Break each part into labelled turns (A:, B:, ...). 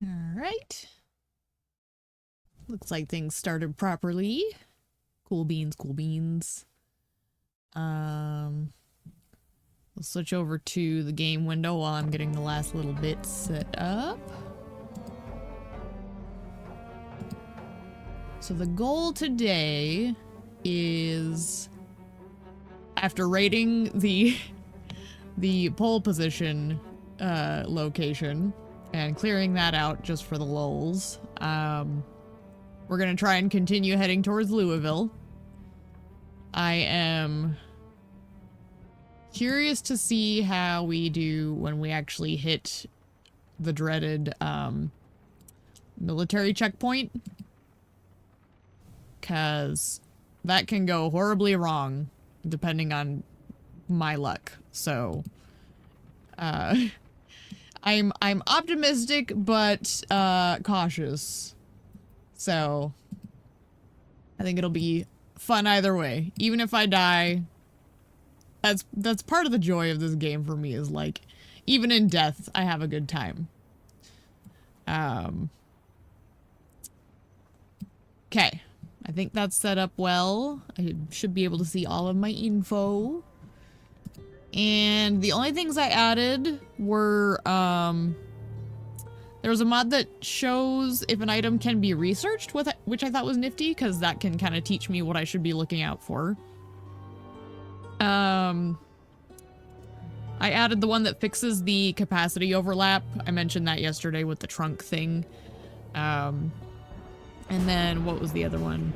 A: Alright. Looks like things started properly. Cool beans, cool beans. We'll switch over to the game window while I'm getting the last little bit set up. So the goal today is, after rating the pole position location and clearing that out just for the lulz, we're gonna try and continue heading towards Louisville. I am curious to see how we do when we actually hit the dreaded military checkpoint, because that can go horribly wrong depending on my luck. So I'm optimistic but cautious. So I think it'll be fun either way. Even if I die, that's part of the joy of this game for me, is like, even in death, I have a good time. Okay. I think that's set up well. I should be able to see all of my info. And the only things I added were, there was a mod that shows if an item can be researched, which I thought was nifty, because that can kind of teach me what I should be looking out for. I added the one that fixes the capacity overlap. I mentioned that yesterday with the trunk thing. And then, what was the other one?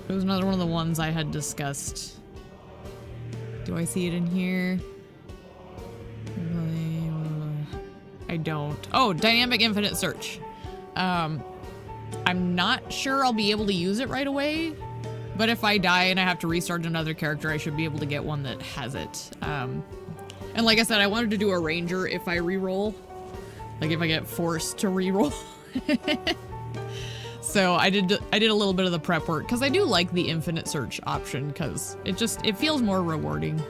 A: It was another one of the ones I had discussed. Do I see it in here? I don't. Oh, dynamic infinite search. I'm not sure I'll be able to use it right away, but if I die and I have to restart another character, I should be able to get one that has it. And like I said, I wanted to do a ranger if I reroll. Like if I get forced to reroll. So I did a little bit of the prep work, because I do like the infinite search option, because it feels more rewarding.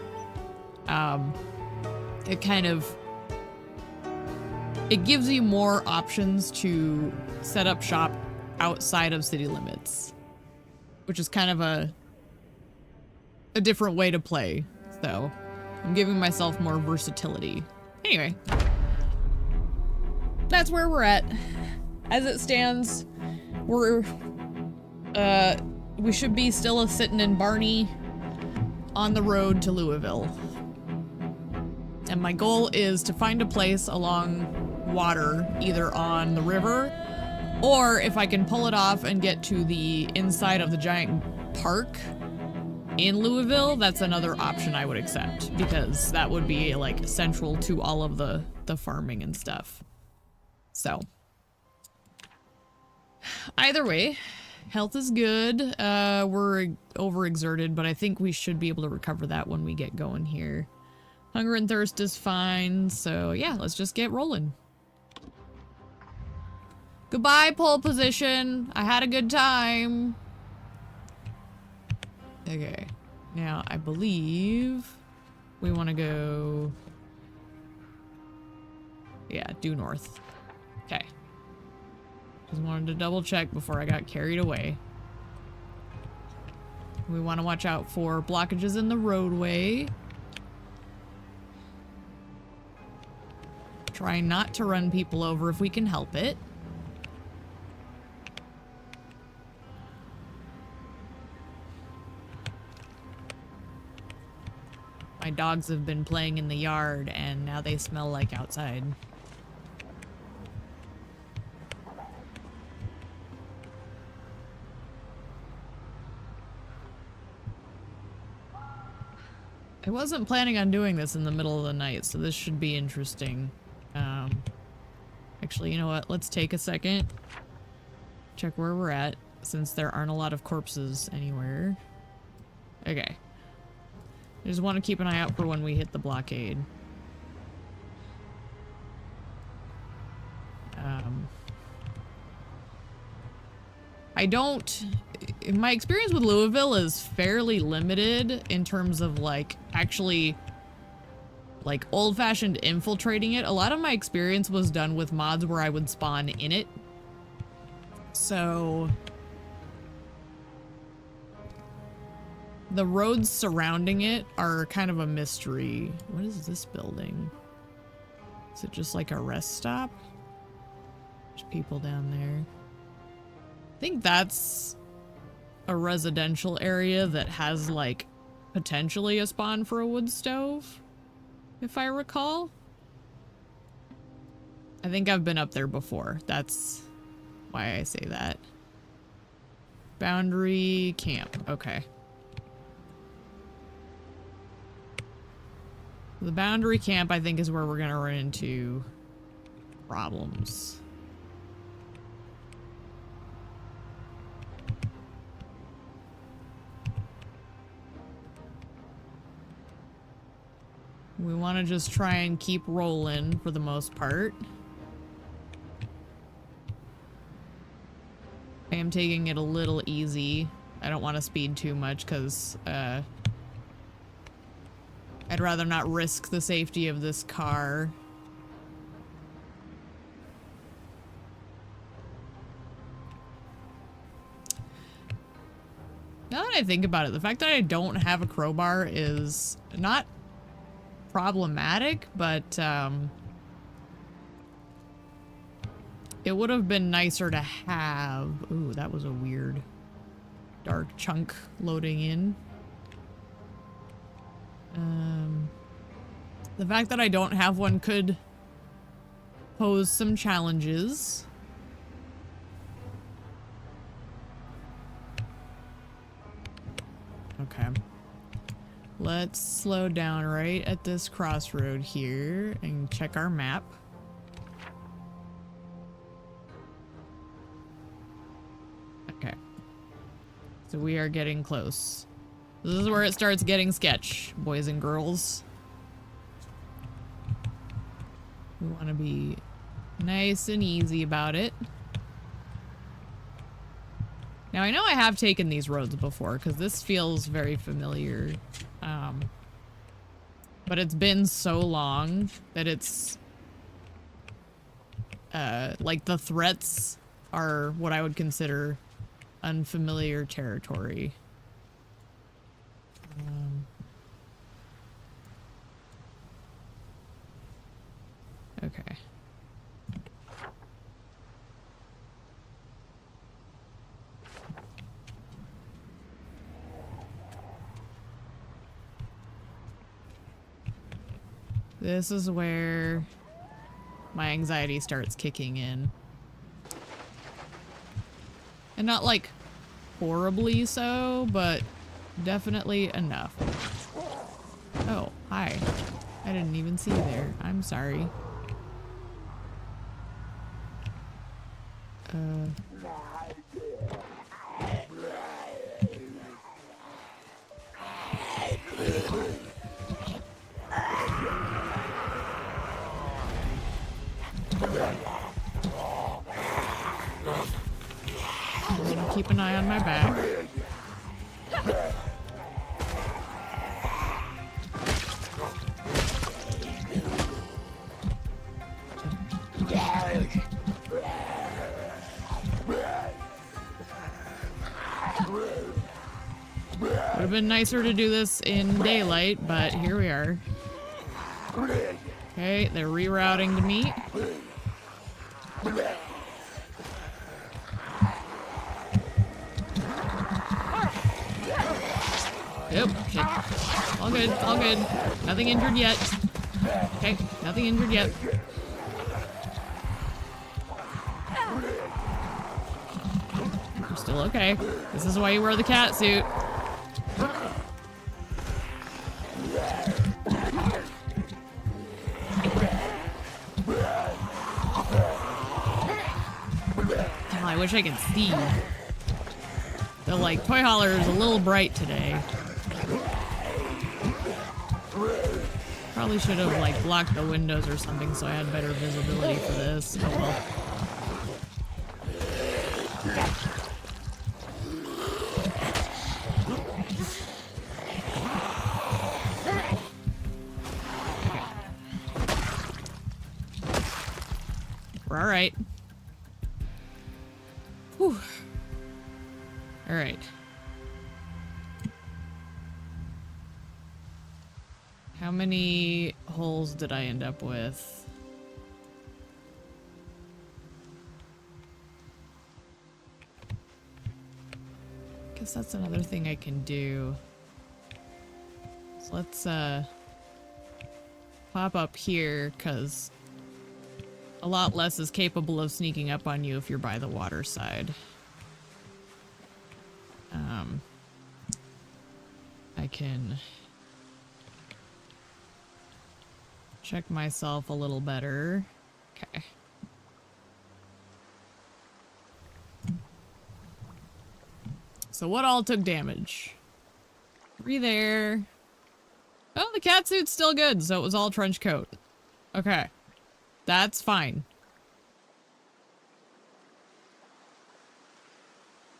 A: It gives you more options to set up shop outside of city limits, which is kind of a different way to play. So I'm giving myself more versatility. Anyway, that's where we're at. As it stands, we should be still sitting in Barney on the road to Louisville. And my goal is to find a place along water, either on the river, or if I can pull it off and get to the inside of the giant park in Louisville, that's another option I would accept, because that would be like central to all of the farming and stuff. So either way, health is good. We're overexerted, but I think we should be able to recover that when we get going here. Hunger and thirst is fine, so yeah, let's just get rolling. Goodbye, pole position. I had a good time. Okay, now I believe we want to go, yeah, due north. Okay. Just wanted to double check before I got carried away. We want to watch out for blockages in the roadway. Try not to run people over if we can help it. My dogs have been playing in the yard and now they smell like outside. I wasn't planning on doing this in the middle of the night, so this should be interesting. Actually, you know what? Let's take a second. Check where we're at, since there aren't a lot of corpses anywhere. Okay. I just want to keep an eye out for when we hit the blockade. My experience with Louisville is fairly limited in terms of like actually like old-fashioned infiltrating it. A lot of my experience was done with mods where I would spawn in it. So the roads surrounding it are kind of a mystery. What is this building? Is it just like a rest stop? There's people down there. I think that's a residential area that has like potentially a spawn for a wood stove, if I recall. I think I've been up there before. That's why I say that. Boundary camp. Okay. The boundary camp, I think, is where we're gonna run into problems. We want to just try and keep rolling for the most part. I am taking it a little easy. I don't want to speed too much because I'd rather not risk the safety of this car. Now that I think about it, the fact that I don't have a crowbar is not problematic, but it would have been nicer to have. Ooh, that was a weird dark chunk loading in. The fact that I don't have one could pose some challenges. Okay. Let's slow down right at this crossroad here and check our map. Okay. So we are getting close. This is where it starts getting sketch, boys and girls. We want to be nice and easy about it. Now, I know I have taken these roads before because this feels very familiar. But it's been so long that it's like the threats are what I would consider unfamiliar territory. Okay. This is where my anxiety starts kicking in. And not like horribly so, but definitely enough. Oh, hi. I didn't even see you there. I'm sorry. I'm gonna keep an eye on my back. Would have been nicer to do this in daylight, but here we are. Okay, they're rerouting to me. Yep, okay. All good, all good. Nothing injured yet. Okay, nothing injured yet. You're still okay. This is why you wear the cat suit. Oh, I wish I could see. The like toy hauler is a little bright today. Probably should have like blocked the windows or something so I had better visibility for this. Oh well. We're alright. Whew. Alright. How many holes did I end up with? Guess that's another thing I can do. So let's pop up here, because a lot less is capable of sneaking up on you if you're by the water side. I can check myself a little better. Okay. So what all took damage? 3 there. Oh, the catsuit's still good, so it was all trench coat. Okay. That's fine.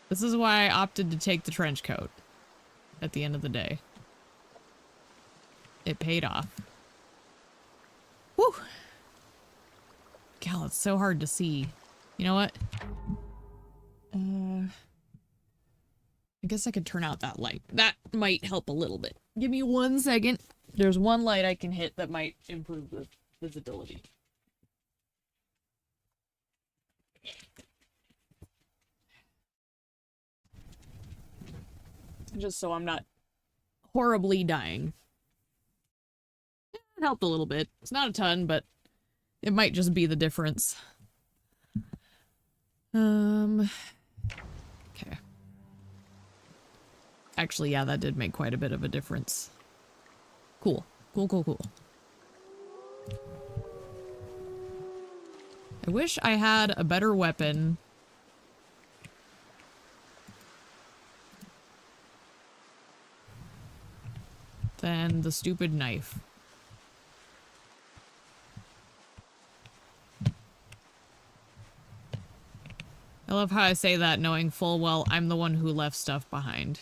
A: This is why I opted to take the trench coat at the end of the day. It paid off. Whew. God, it's so hard to see. You know what? I guess I could turn out that light. That might help a little bit. Give me 1 second. There's one light I can hit that might improve the visibility. Just so I'm not horribly dying. It helped a little bit. It's not a ton, but it might just be the difference. Okay. Actually, yeah, that did make quite a bit of a difference. Cool. Cool, cool, cool. I wish I had a better weapon. Than the stupid knife. I love how I say that knowing full well I'm the one who left stuff behind.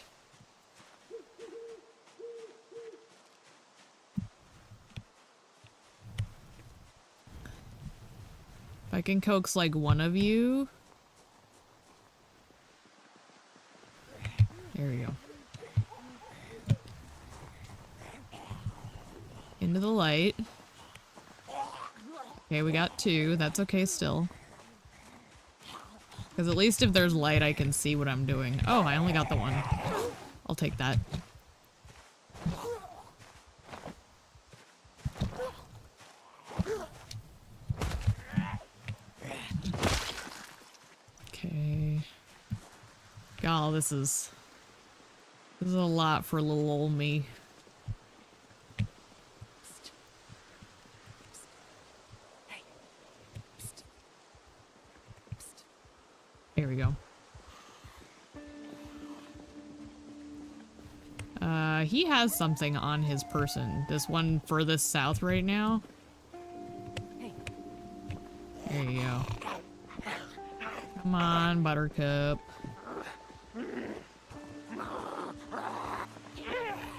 A: If I can coax like one of you. There we go. Into the light. Okay, we got 2. That's okay still. Because at least if there's light, I can see what I'm doing. Oh, I only got the 1. I'll take that. Okay. God, this is a lot for little old me. There we go. He has something on his person. This one furthest south right now. There you go. Come on, Buttercup.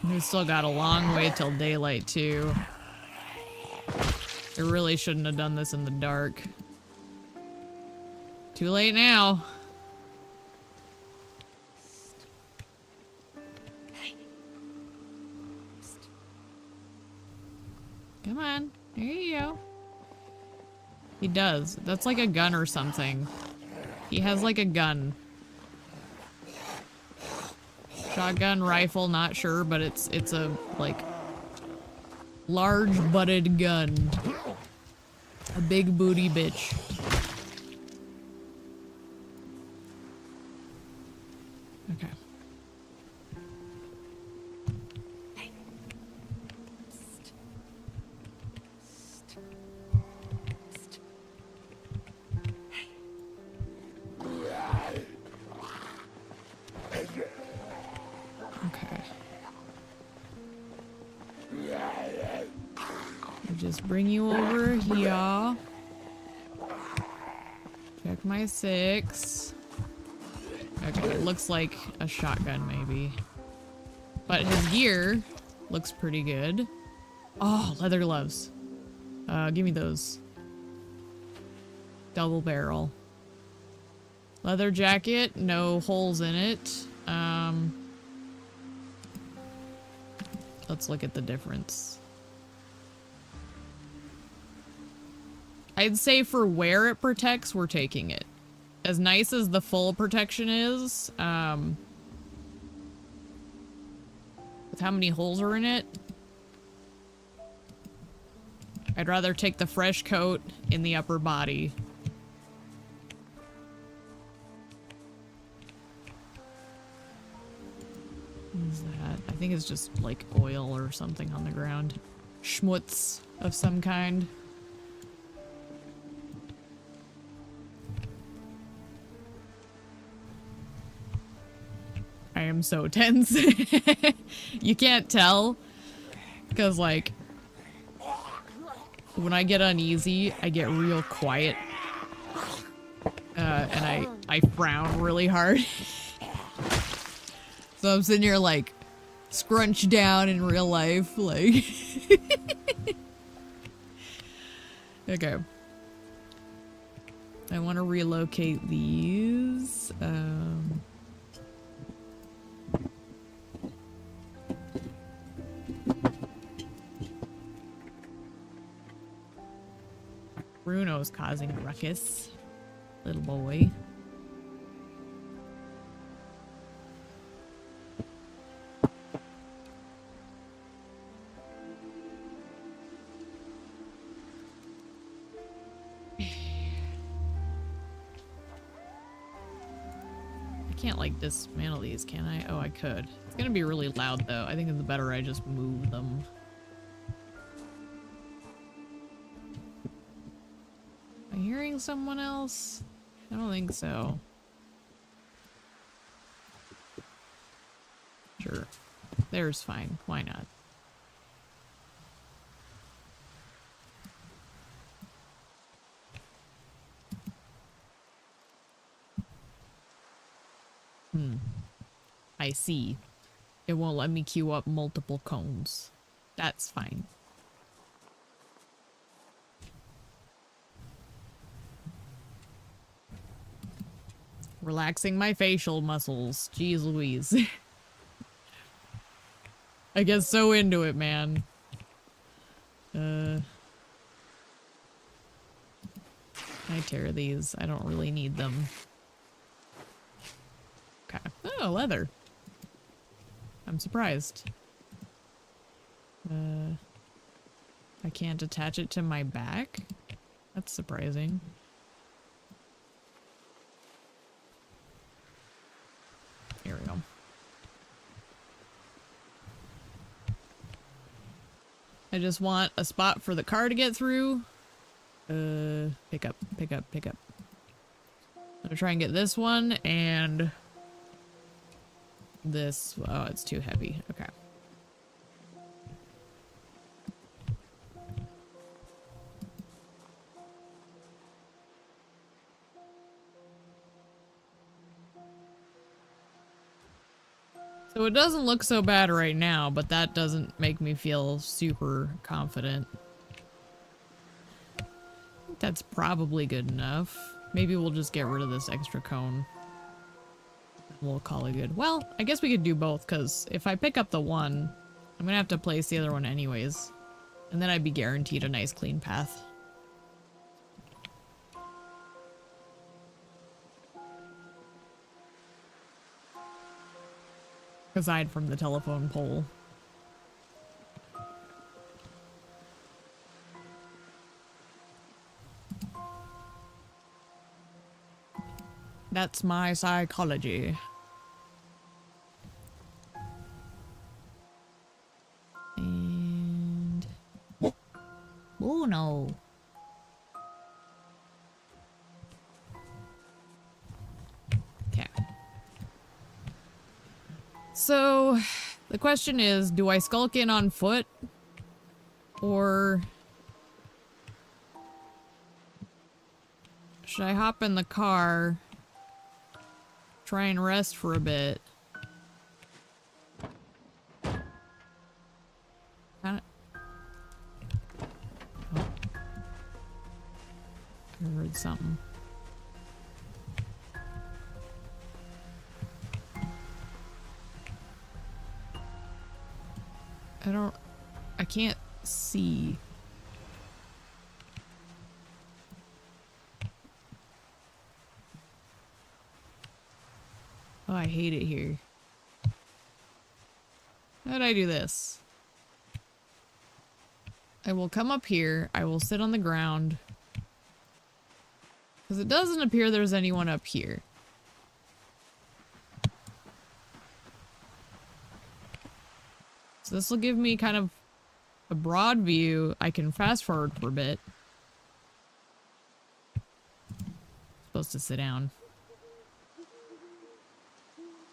A: We still got a long way till daylight, too. I really shouldn't have done this in the dark. Too late now. Come on. There you go. He does. That's like a gun or something. He has like a gun. Shotgun, rifle, not sure, but it's a like large butted gun. A big booty bitch. Okay. Okay. I'll just bring you over here. Check my 6. Okay, it looks like a shotgun maybe. But his gear looks pretty good. Oh, leather gloves. Give me those. Double barrel. Leather jacket, no holes in it. Let's look at the difference. I'd say for where it protects, we're taking it. As nice as the full protection is, with how many holes are in it, I'd rather take the fresh coat in the upper body. What is that? I think it's just like oil or something on the ground. Schmutz of some kind. I am so tense. You can't tell, because like when I get uneasy, I get real quiet, and I frown really hard. So I'm sitting here like scrunched down in real life, like. Okay. I want to relocate these. Bruno's causing a ruckus. Little boy. I can't like dismantle these, can I? Oh, I could. It's gonna be really loud though. I think it's better I just move them. Am I hearing someone else? I don't think so. Sure. There's fine. Why not? I see. It won't let me queue up multiple cones. That's fine. Relaxing my facial muscles. Jeez Louise. I get so into it, man. I tear these. I don't really need them. Okay. Oh, leather. I'm surprised. I can't attach it to my back? That's surprising. Here we go. I just want a spot for the car to get through. Pick up, pick up, pick up. I'm gonna try and get this one and this. Oh, it's too heavy. Okay. So it doesn't look so bad right now, but that doesn't make me feel super confident. I think that's probably good enough. Maybe we'll just get rid of this extra cone. We'll call it good. Well, I guess we could do both, because if I pick up the one, I'm gonna have to place the other one anyways. And then I'd be guaranteed a nice clean path. Aside from the telephone pole. That's my psychology. And... oh no. Okay. So, the question is, do I skulk in on foot? Or... should I hop in the car? Try and rest for a bit. Kinda... oh. I heard something. I can't see. Oh, I hate it here. How did I do this? I will come up here. I will sit on the ground. Because it doesn't appear there's anyone up here. So this will give me kind of a broad view. I can fast forward for a bit. Supposed to sit down.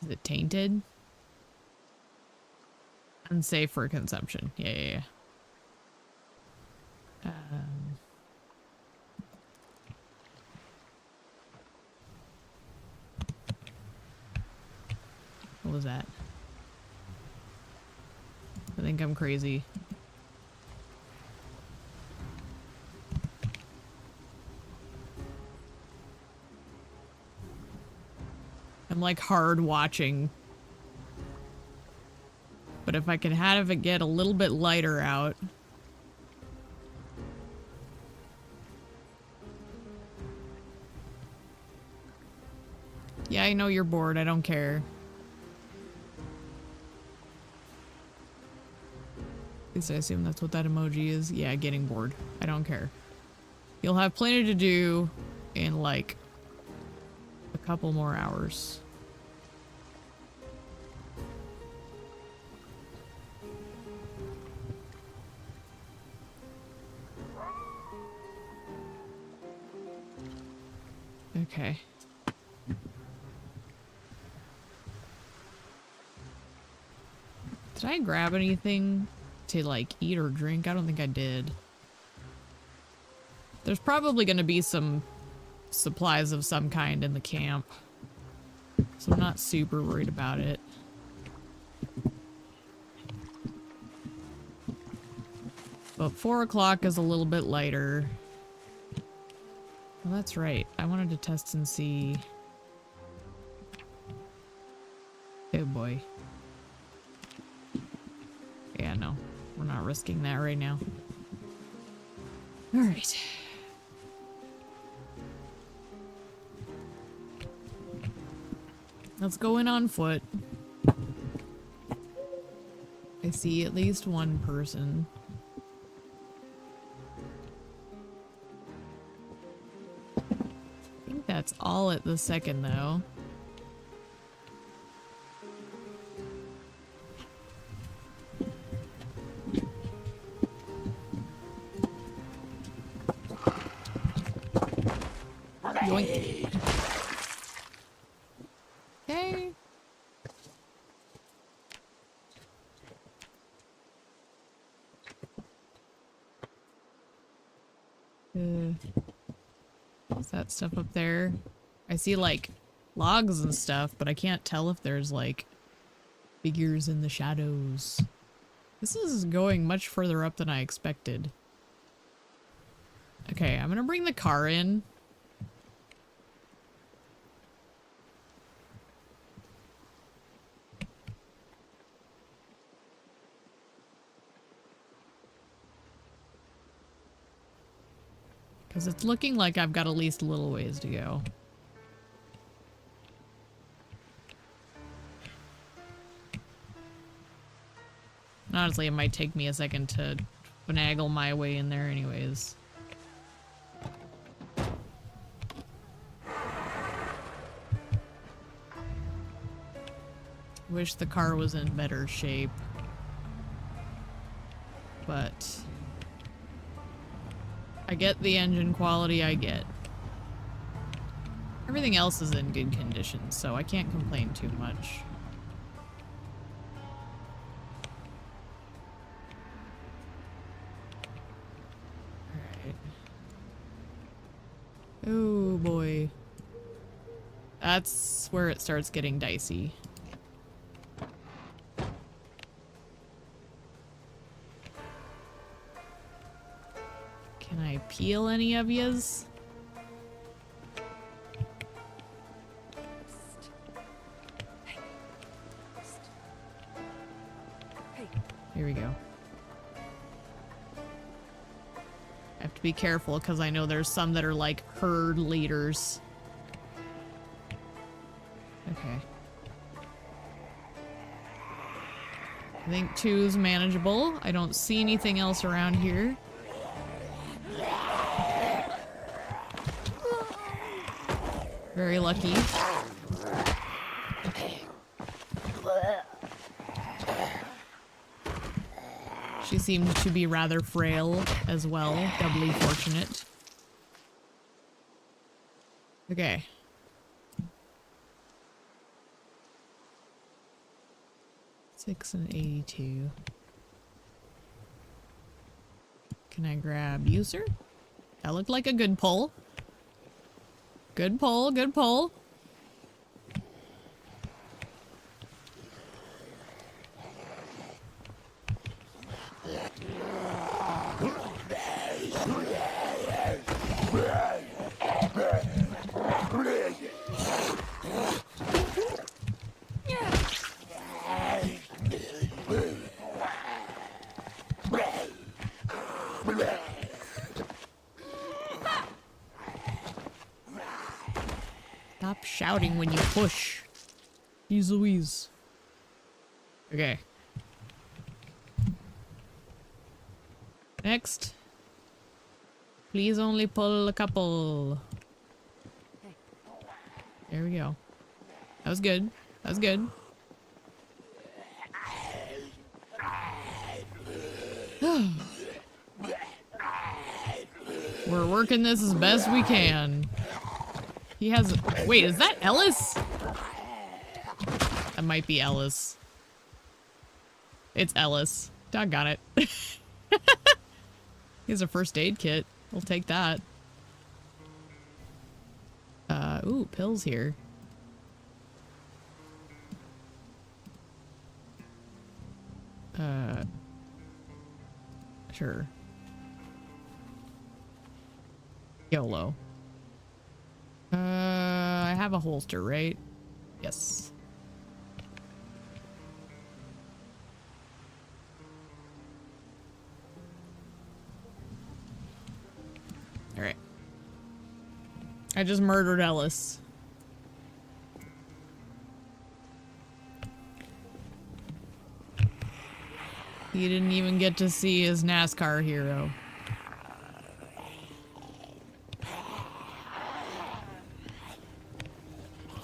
A: Is it tainted? Unsafe for consumption. Yeah. What was that? I think I'm crazy. I'm like hard watching. But if I can have it get a little bit lighter out. Yeah, I know you're bored. I don't care. At least I assume that's what that emoji is. Yeah, getting bored. I don't care. You'll have plenty to do in like a couple more hours. Okay. Did I grab anything to like eat or drink? I don't think I did. There's probably going to be some supplies of some kind in the camp, so I'm not super worried about it. But 4 o'clock is a little bit lighter. Well, that's right. I wanted to test and see. Oh boy. Yeah, no. We're not risking that right now. Alright. Let's go in on foot. I see at least one person. I think that's all at the second, though. Yoink. Okay. What's that stuff up there? I see like logs and stuff, but I can't tell if there's like figures in the shadows. This is going much further up than I expected. Okay, I'm gonna bring the car in. Because it's looking like I've got at least a little ways to go. Honestly, it might take me a second to finagle my way in there anyways. Wish the car was in better shape. But I get the engine quality I get. Everything else is in good condition, so I can't complain too much. Alright. Oh boy. That's where it starts getting dicey. Can I peel any of yous? Here we go. be careful because I know there's some that are like herd leaders. Okay. I think 2's manageable. I don't see anything else around here. Very lucky. She seems to be rather frail as well. Doubly fortunate. Okay. $6 and 82. Can I grab user? That looked like a good pull. Good pull, good pull. Stop shouting when you push. Jeez Louise. Okay. Next. Please only pull a couple. There we go. That was good. That was good. We're working this as best we can. He has... Wait, is that Ellis? That might be Ellis. It's Ellis. Doggone it. He has a first aid kit. We'll take that. Ooh, pills here. Sure. YOLO. I have a holster, right? Yes. All right. I just murdered Ellis. He didn't even get to see his NASCAR hero.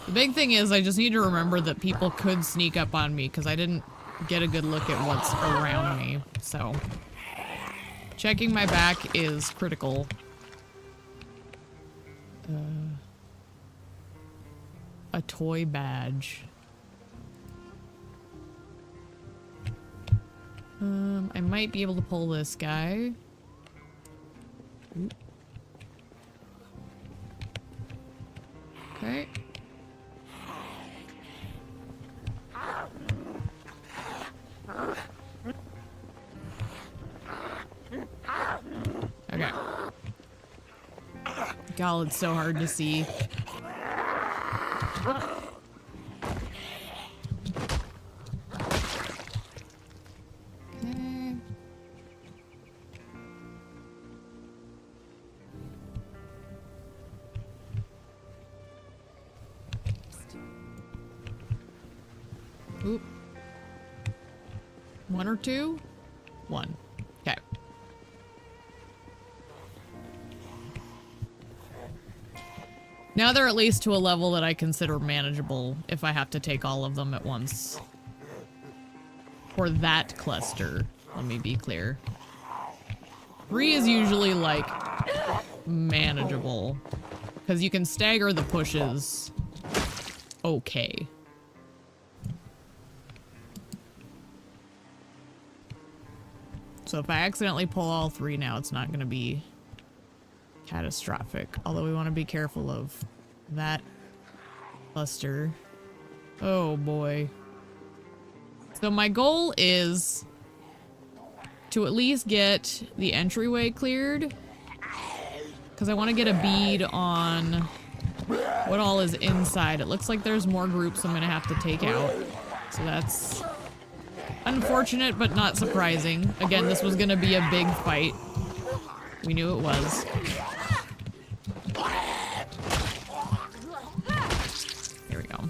A: The big thing is I just need to remember that people could sneak up on me because I didn't get a good look at what's around me. So checking my back is critical. A toy badge. I might be able to pull this guy. Ooh. Okay. Okay. God, it's so hard to see. Oop. 1 or 2? 1. Okay. Now they're at least to a level that I consider manageable if I have to take all of them at once. For that cluster, let me be clear. 3 is usually like manageable because you can stagger the pushes okay. So if I accidentally pull all 3 now, it's not going to be catastrophic. Although we want to be careful of that cluster. Oh boy. So my goal is to at least get the entryway cleared. Because I want to get a bead on what all is inside. It looks like there's more groups I'm going to have to take out. So that's... unfortunate, but not surprising. Again, this was gonna be a big fight. We knew it was. Here we go.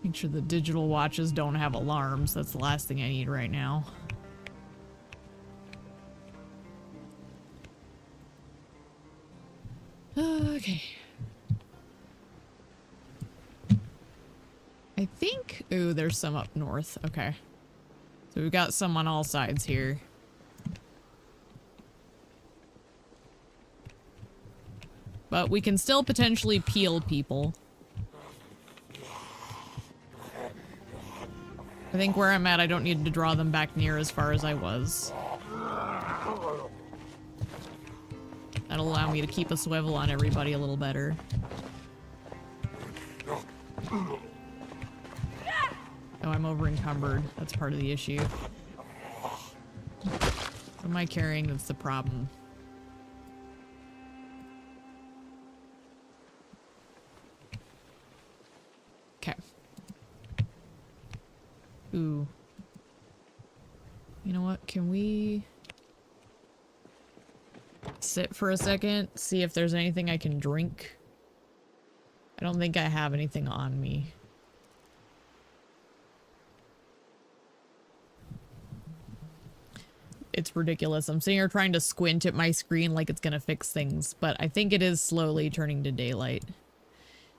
A: Make sure the digital watches don't have alarms. That's the last thing I need right now. Okay. I think... Ooh, there's some up north. Okay. So we've got some on all sides here. But we can still potentially peel people. I think where I'm at, I don't need to draw them back near as far as I was. That'll allow me to keep a swivel on everybody a little better. Oh, I'm over encumbered. That's part of the issue. What am I carrying that's the problem? Okay. Ooh. You know what? Can we sit for a second? See if there's anything I can drink? I don't think I have anything on me. It's ridiculous. I'm sitting here trying to squint at my screen like it's gonna fix things, but I think it is slowly turning to daylight.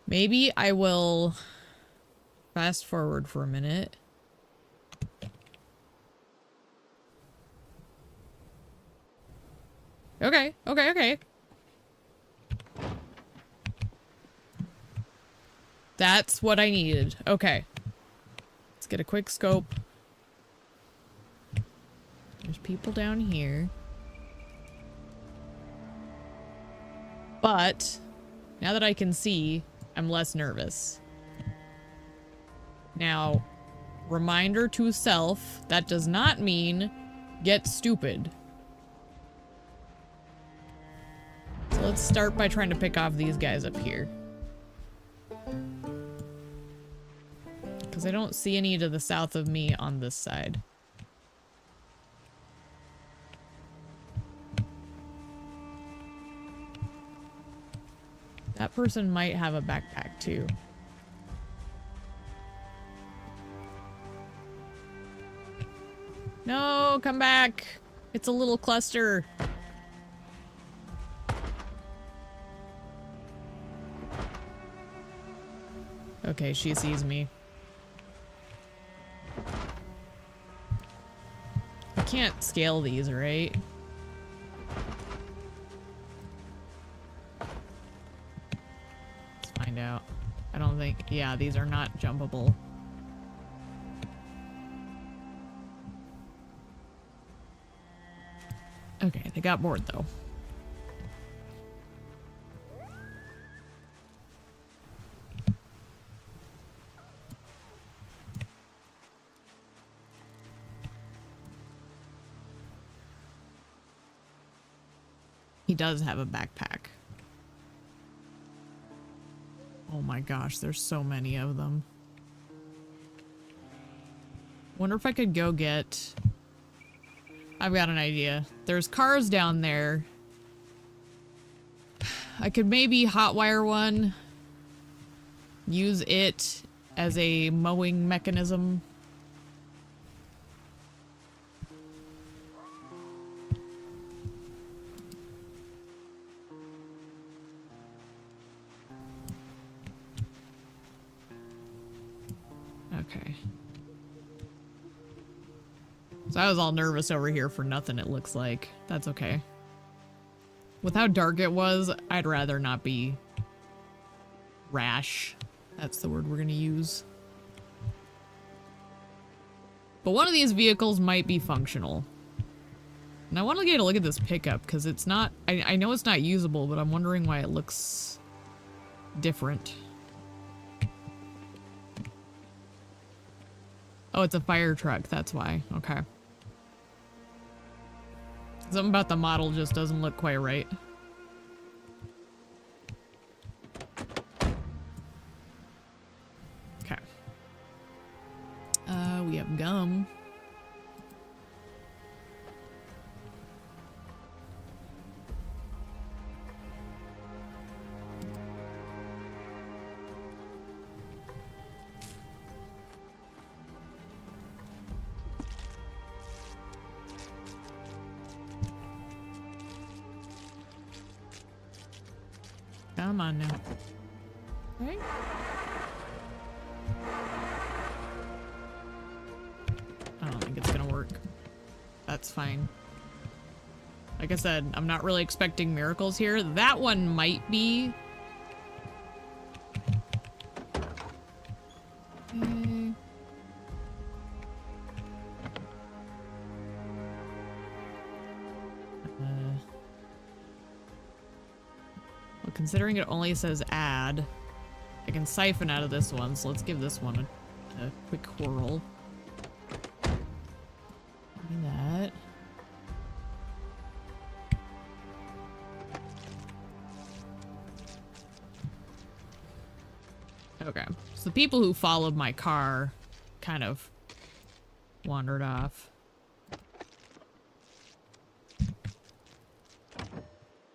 A: Maybe I will fast forward for a minute. Okay, okay, okay. That's what I needed. Okay. Let's get a quick scope. There's people down here. But now that I can see, I'm less nervous. Now, reminder to self, that does not mean get stupid. So let's start by trying to pick off these guys up here. Because I don't see any to the south of me on this side. That person might have a backpack too. No, come back. It's a little cluster. Okay, she sees me. I can't scale these, right? Let's find out. I don't think... Yeah, these are not jumpable. Okay, they got bored though. He does have a backpack. Oh my gosh, there's so many of them. Wonder if I could go get... I've got an idea. There's cars down there. I could maybe hotwire one. Use it as a mowing mechanism. Okay. So I was all nervous over here for nothing, it looks like. That's okay. With how dark it was, I'd rather not be rash. That's the word we're gonna use. But one of these vehicles might be functional. And I want to get a look at this pickup, because it's not... I know it's not usable, but I'm wondering why it looks different. Oh, it's a fire truck, that's why. Okay. Something about the model just doesn't look quite right. Okay. We have gum. Come on now. Okay. I don't think it's gonna work. That's fine. Like I said, I'm not really expecting miracles here. That one might be. Okay. Well, considering it only says add, I can siphon out of this one, so let's give this one a quick whirl. Give me that. Okay, so the people who followed my car kind of wandered off.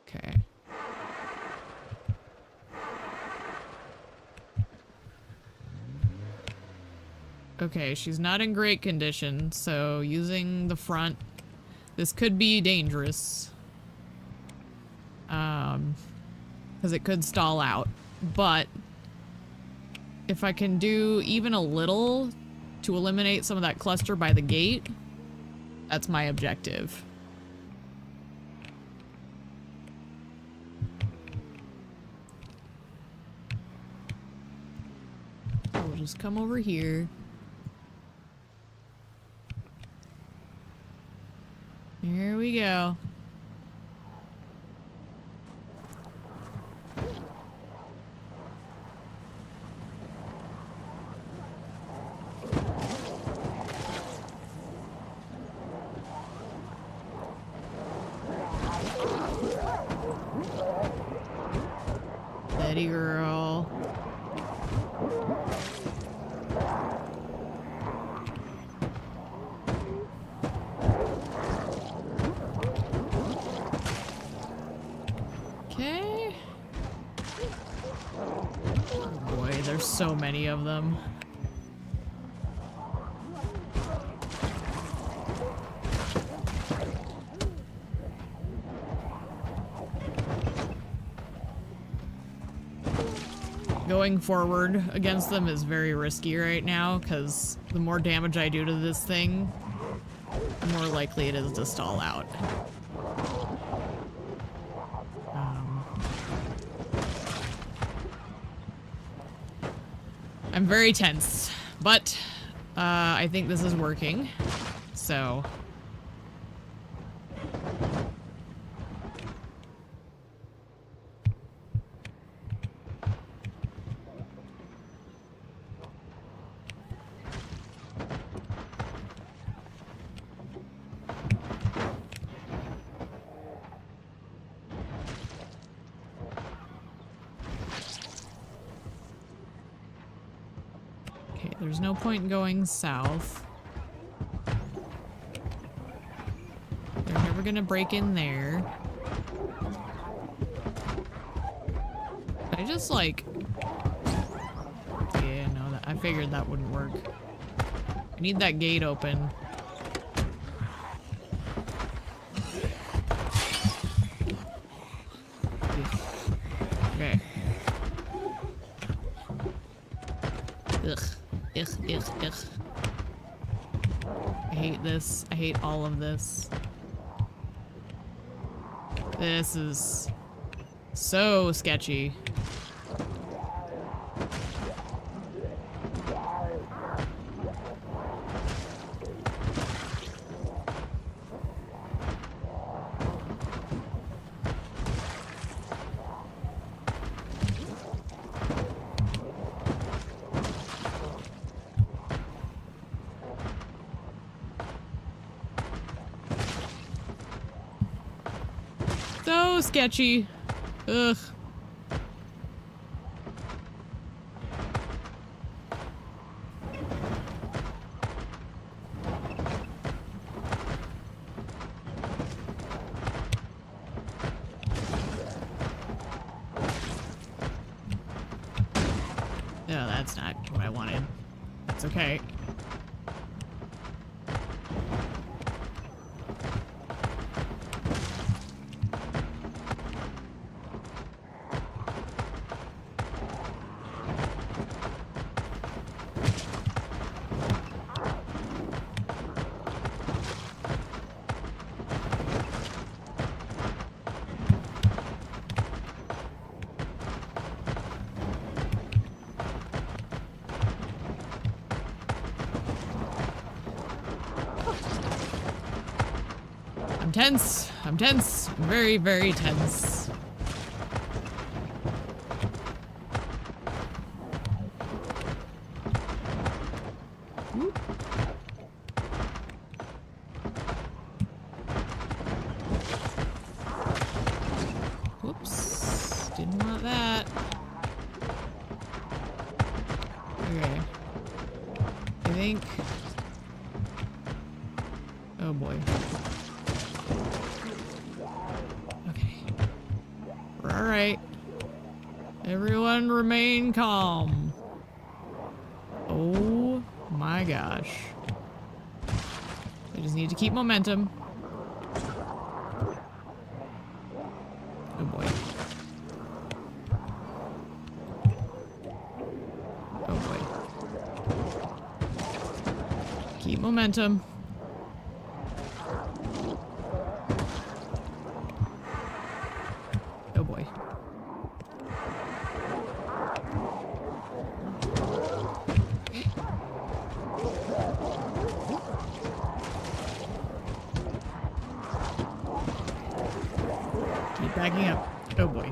A: Okay. Okay, she's not in great condition, so using the front, this could be dangerous. Because it could stall out, but if I can do even a little to eliminate some of that cluster by the gate, that's my objective. We'll just come over here. Here we go. Betty girl. Okay. Oh boy, there's so many of them. Going forward against them is very risky right now, because the more damage I do to this thing, the more likely it is to stall out. I'm very tense, but I think this is working, so... There's no point in going south. They're never gonna break in there. I just like... Yeah, no, I figured that wouldn't work. I need that gate open. Okay. Ugh. Ugh, ugh, ugh. I hate this. I hate all of this. This is so sketchy. So sketchy. Ugh. No, that's not what I wanted. That's okay. I'm tense. I'm tense. I'm very, very tense. Whoop. Whoops. Didn't want that. Okay. I think... Oh boy. Okay. We're alright. Everyone remain calm. Oh my gosh. I just need to keep momentum. Oh boy. Oh boy. Keep momentum. Oh boy. Keep backing up. Oh boy.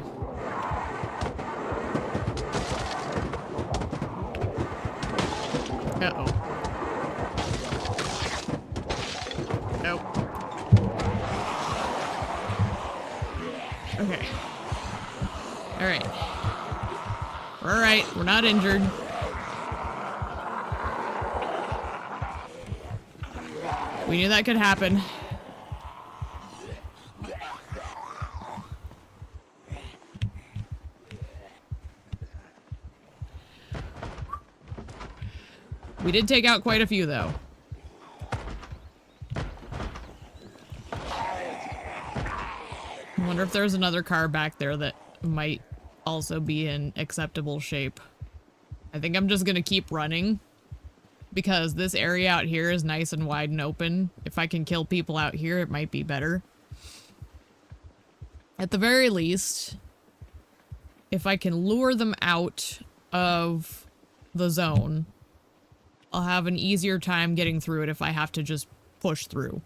A: Uh-oh. Nope. Okay. Alright. We're alright. We're not injured. We knew that could happen. We did take out quite a few, though. I wonder if there's another car back there that might also be in acceptable shape. I think I'm just gonna keep running because this area out here is nice and wide and open. If I can kill people out here, it might be better. At the very least, if I can lure them out of the zone, I'll have an easier time getting through it if I have to just push through.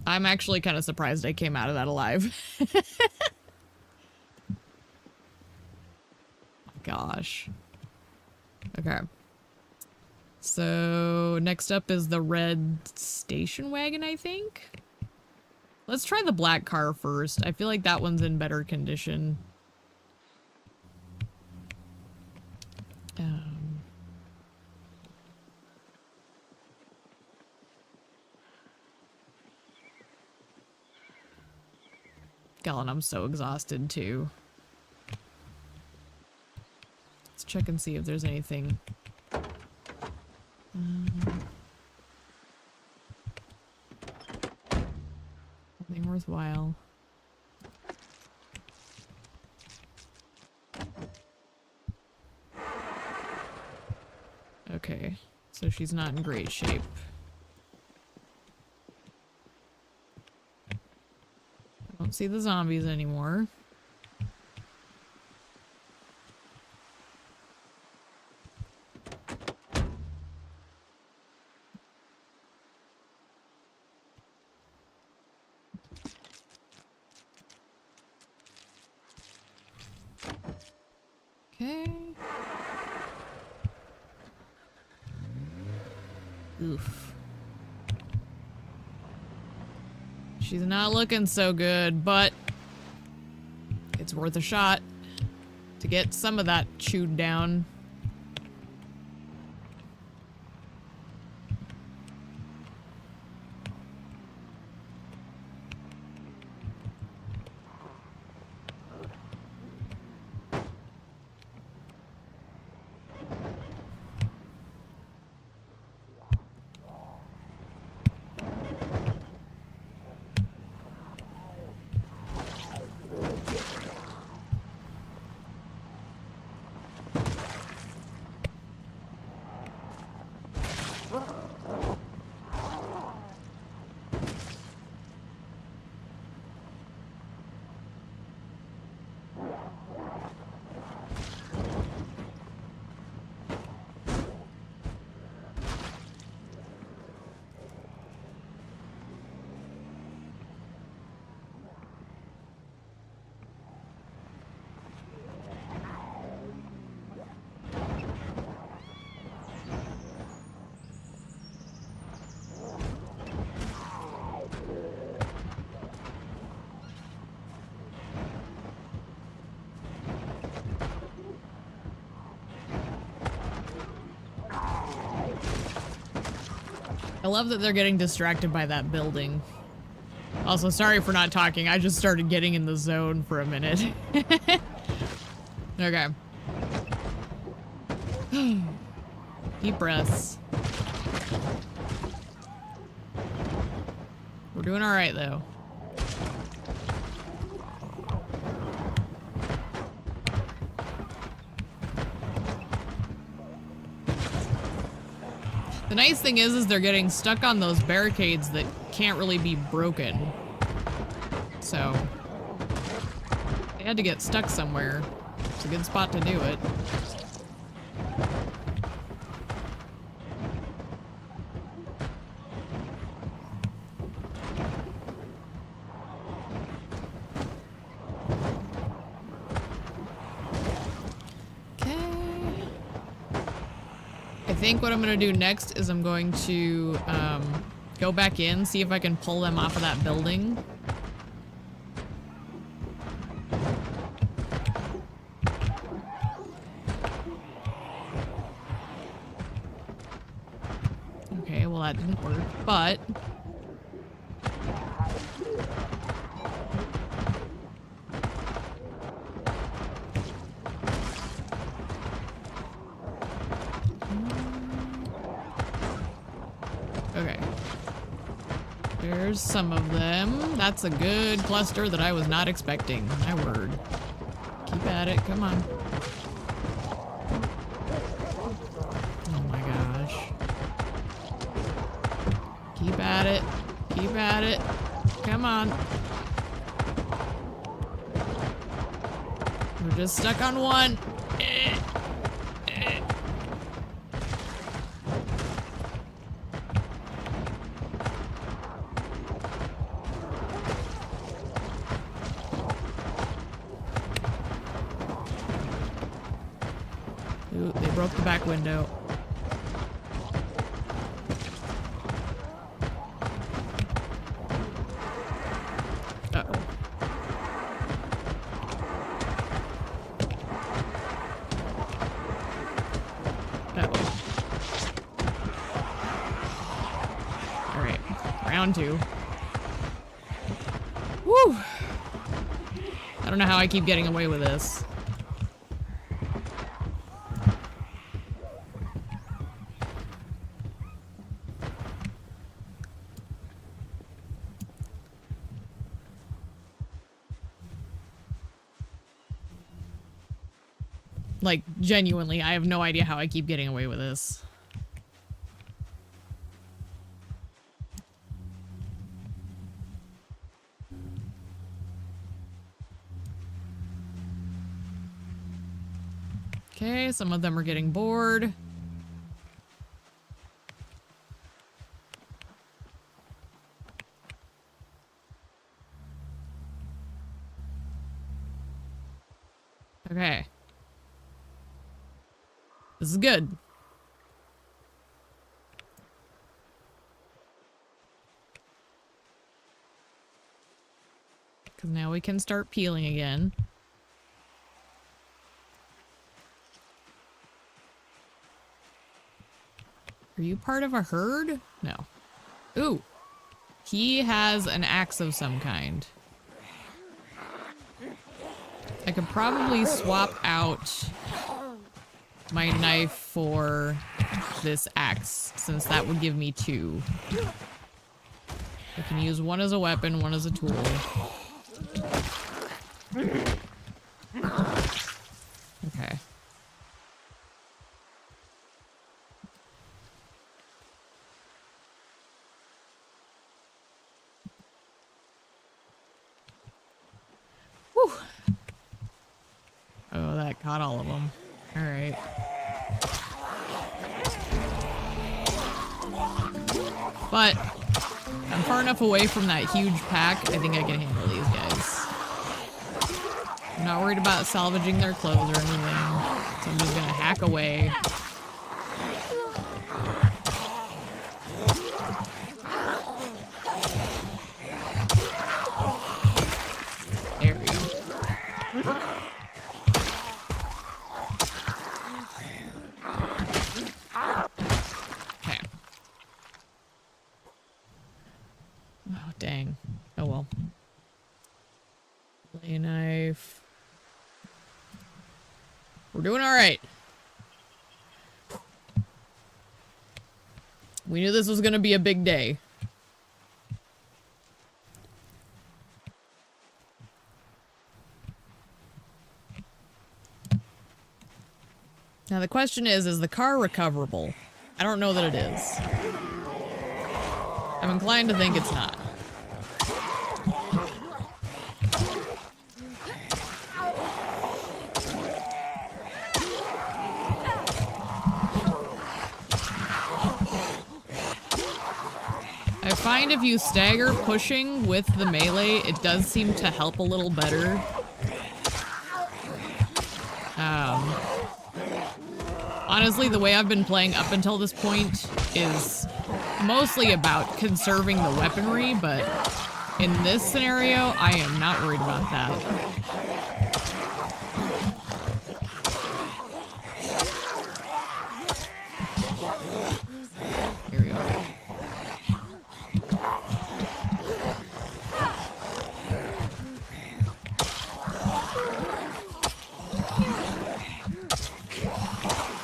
A: I'm actually kind of surprised I came out of that alive. Gosh. Okay. So, next up is the red station wagon, I think? Let's try the black car first. I feel like that one's in better condition. God, I'm so exhausted too. Let's check and see if there's anything. Nothing worthwhile. Okay, so she's not in great shape. I don't see the zombies anymore. Okay. Oof. She's not looking so good, but it's worth a shot to get some of that chewed down. I love that they're getting distracted by that building. Also, sorry for not talking. I just started getting in the zone for a minute. Okay. Deep breaths. We're doing all right, though. The nice thing is they're getting stuck on those barricades that can't really be broken. So, they had to get stuck somewhere. It's a good spot to do it. I think what I'm gonna do next is I'm going to go back in, see if I can pull them off of that building. Okay, well that didn't work, but there's some of them. That's a good cluster that I was not expecting. My word. Keep at it. Come on. Oh my gosh. Keep at it. Keep at it. Come on. We're just stuck on one. Ooh, they broke the back window. Uh-oh. Uh-oh. All right, round two. Woo! I don't know how I keep getting away with this. Like, genuinely, I have no idea how I keep getting away with this. Okay, some of them are getting bored. Okay. This is good. Because now we can start peeling again. Are you part of a herd? No. Ooh. He has an axe of some kind. I could probably swap out my knife for this axe, since that would give me two. I can use one as a weapon, one as a tool. Okay. Whew. Oh, that caught all of them. All right. But I'm far enough away from that huge pack, I think I can handle these guys. I'm not worried about salvaging their clothes or anything, so I'm just gonna hack away. There we go. Okay. Dang. Oh well. Play knife. We're doing alright. We knew this was gonna be a big day. Now the question is the car recoverable? I don't know that it is. I'm inclined to think it's not. I find if you stagger pushing with the melee, it does seem to help a little better. Honestly, the way I've been playing up until this point is mostly about conserving the weaponry, but in this scenario, I am not worried about that. Here we go.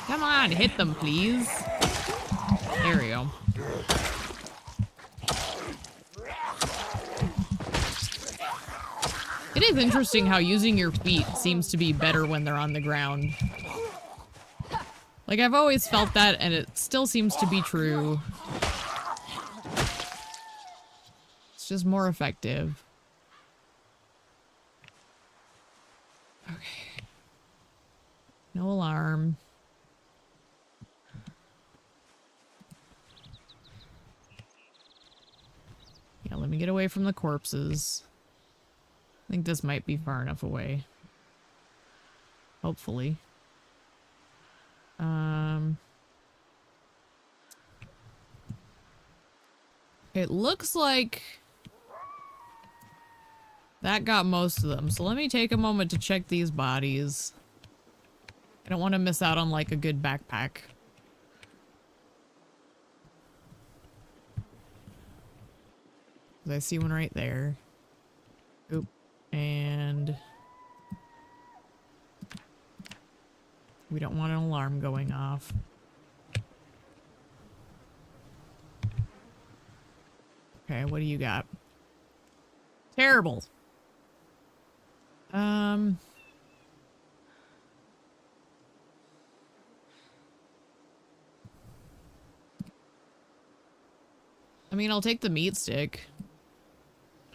A: Come on, hit them, please. There we go. It is interesting how using your feet seems to be better when they're on the ground. Like, I've always felt that, and it still seems to be true. It's just more effective. Okay. No alarm. Yeah, let me get away from the corpses. I think this might be far enough away. Hopefully. It looks like that got most of them. So let me take a moment to check these bodies. I don't want to miss out on like a good backpack. I see one right there. Oop. And we don't want an alarm going off. Okay, what do you got? Terrible. I mean, I'll take the meat stick.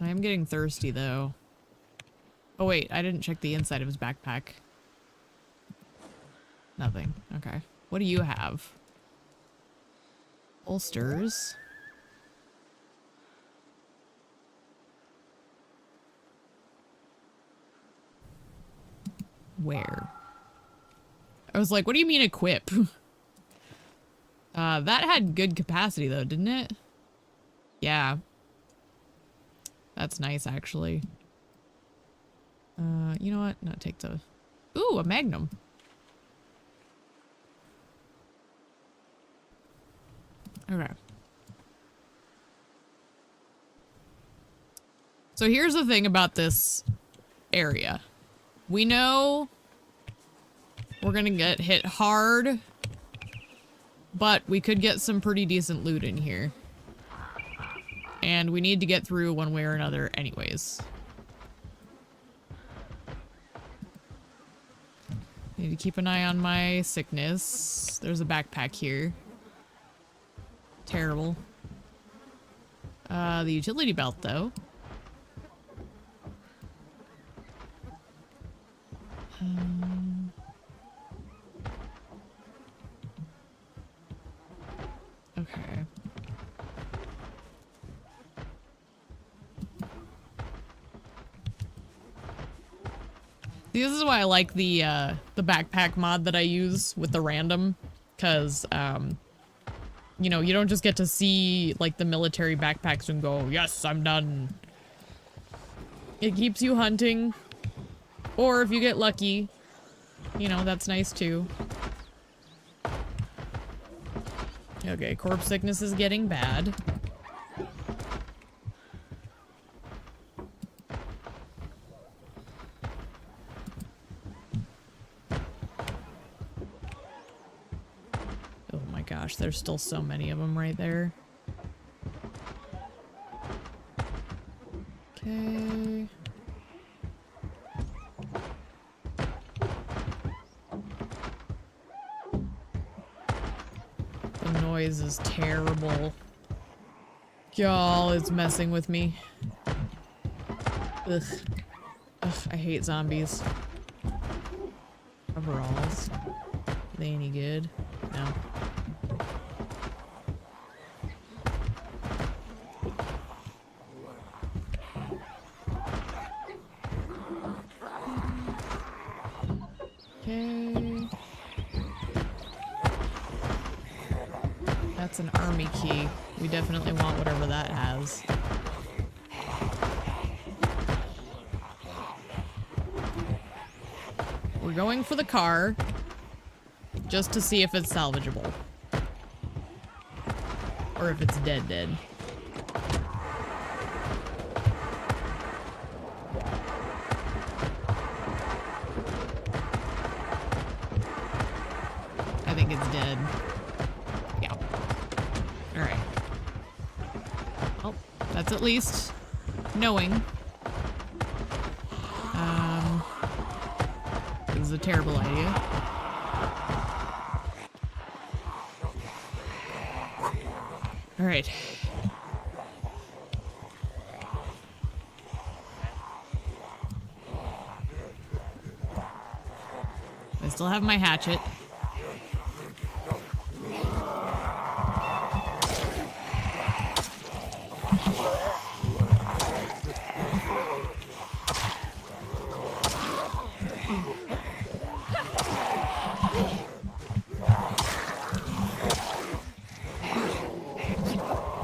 A: I am getting thirsty, though. Oh, wait. I didn't check the inside of his backpack. Nothing. Okay. What do you have? Holsters. Where? I was like, what do you mean equip? That had good capacity, though, didn't it? Yeah. That's nice, actually. You know what? No, take the... Ooh, a magnum. Okay. So here's the thing about this area. We know we're gonna get hit hard, but we could get some pretty decent loot in here. And we need to get through one way or another anyways. Need to keep an eye on my sickness. There's a backpack here. Terrible. The utility belt, though. Okay. This is why I like the backpack mod that I use with the random, because you know, you don't just get to see like the military backpacks and go, yes, I'm done. It keeps you hunting, or if you get lucky, you know, that's nice too. Okay, corpse sickness is getting bad. There's still so many of them right there. Okay. The noise is terrible. Y'all, it's messing with me. Ugh. Ugh, I hate zombies. Overalls. They any good? No. Okay. That's an army key. We definitely want whatever that has. We're going for the car, just to see if it's salvageable. Or if it's dead. I think it's dead. Yeah. Alright. Well, that's at least knowing. This is a terrible idea. Alright. I still have my hatchet.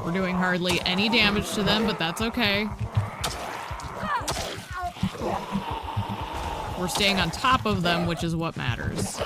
A: We're doing hardly any damage to them, but that's okay. We're staying on top of them, which is what matters.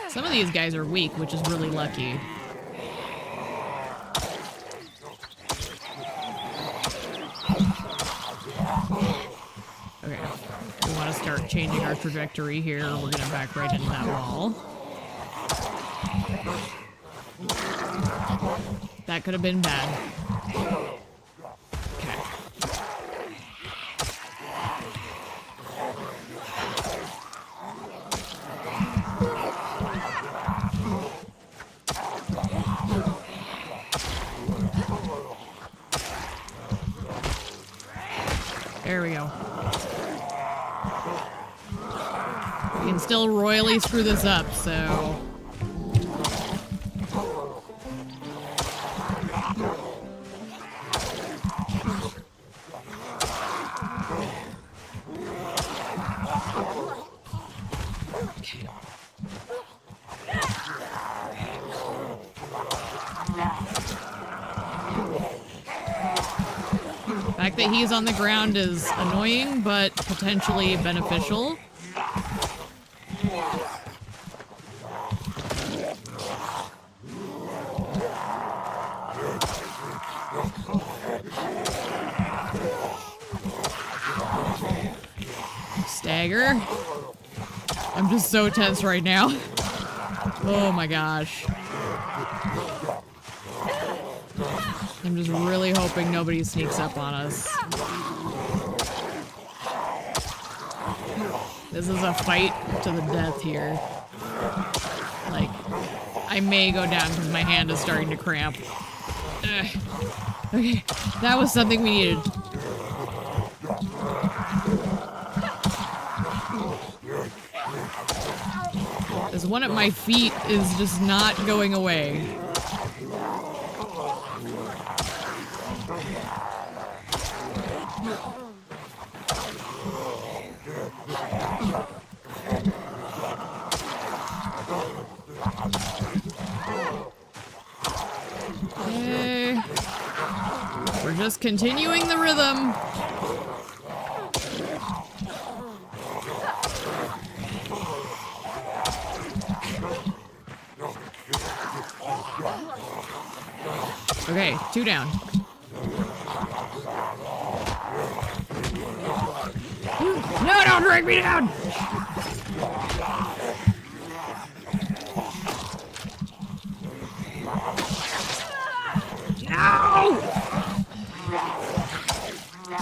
A: Some of these guys are weak, which is really lucky. Okay, we want to start changing our trajectory here. We're gonna back right into that wall. That could have been bad. Okay. There we go. We can still royally screw this up, so... The fact that he's on the ground is annoying, but potentially beneficial. Stagger. I'm just so tense right now. Oh my gosh. I'm just really hoping nobody sneaks up on us. This is a fight to the death here. Like, I may go down because my hand is starting to cramp. Ugh. Okay, that was something we needed. This one at my feet is just not going away. just continuing the rhythm. Okay, 2 down. No, don't drag me down! No!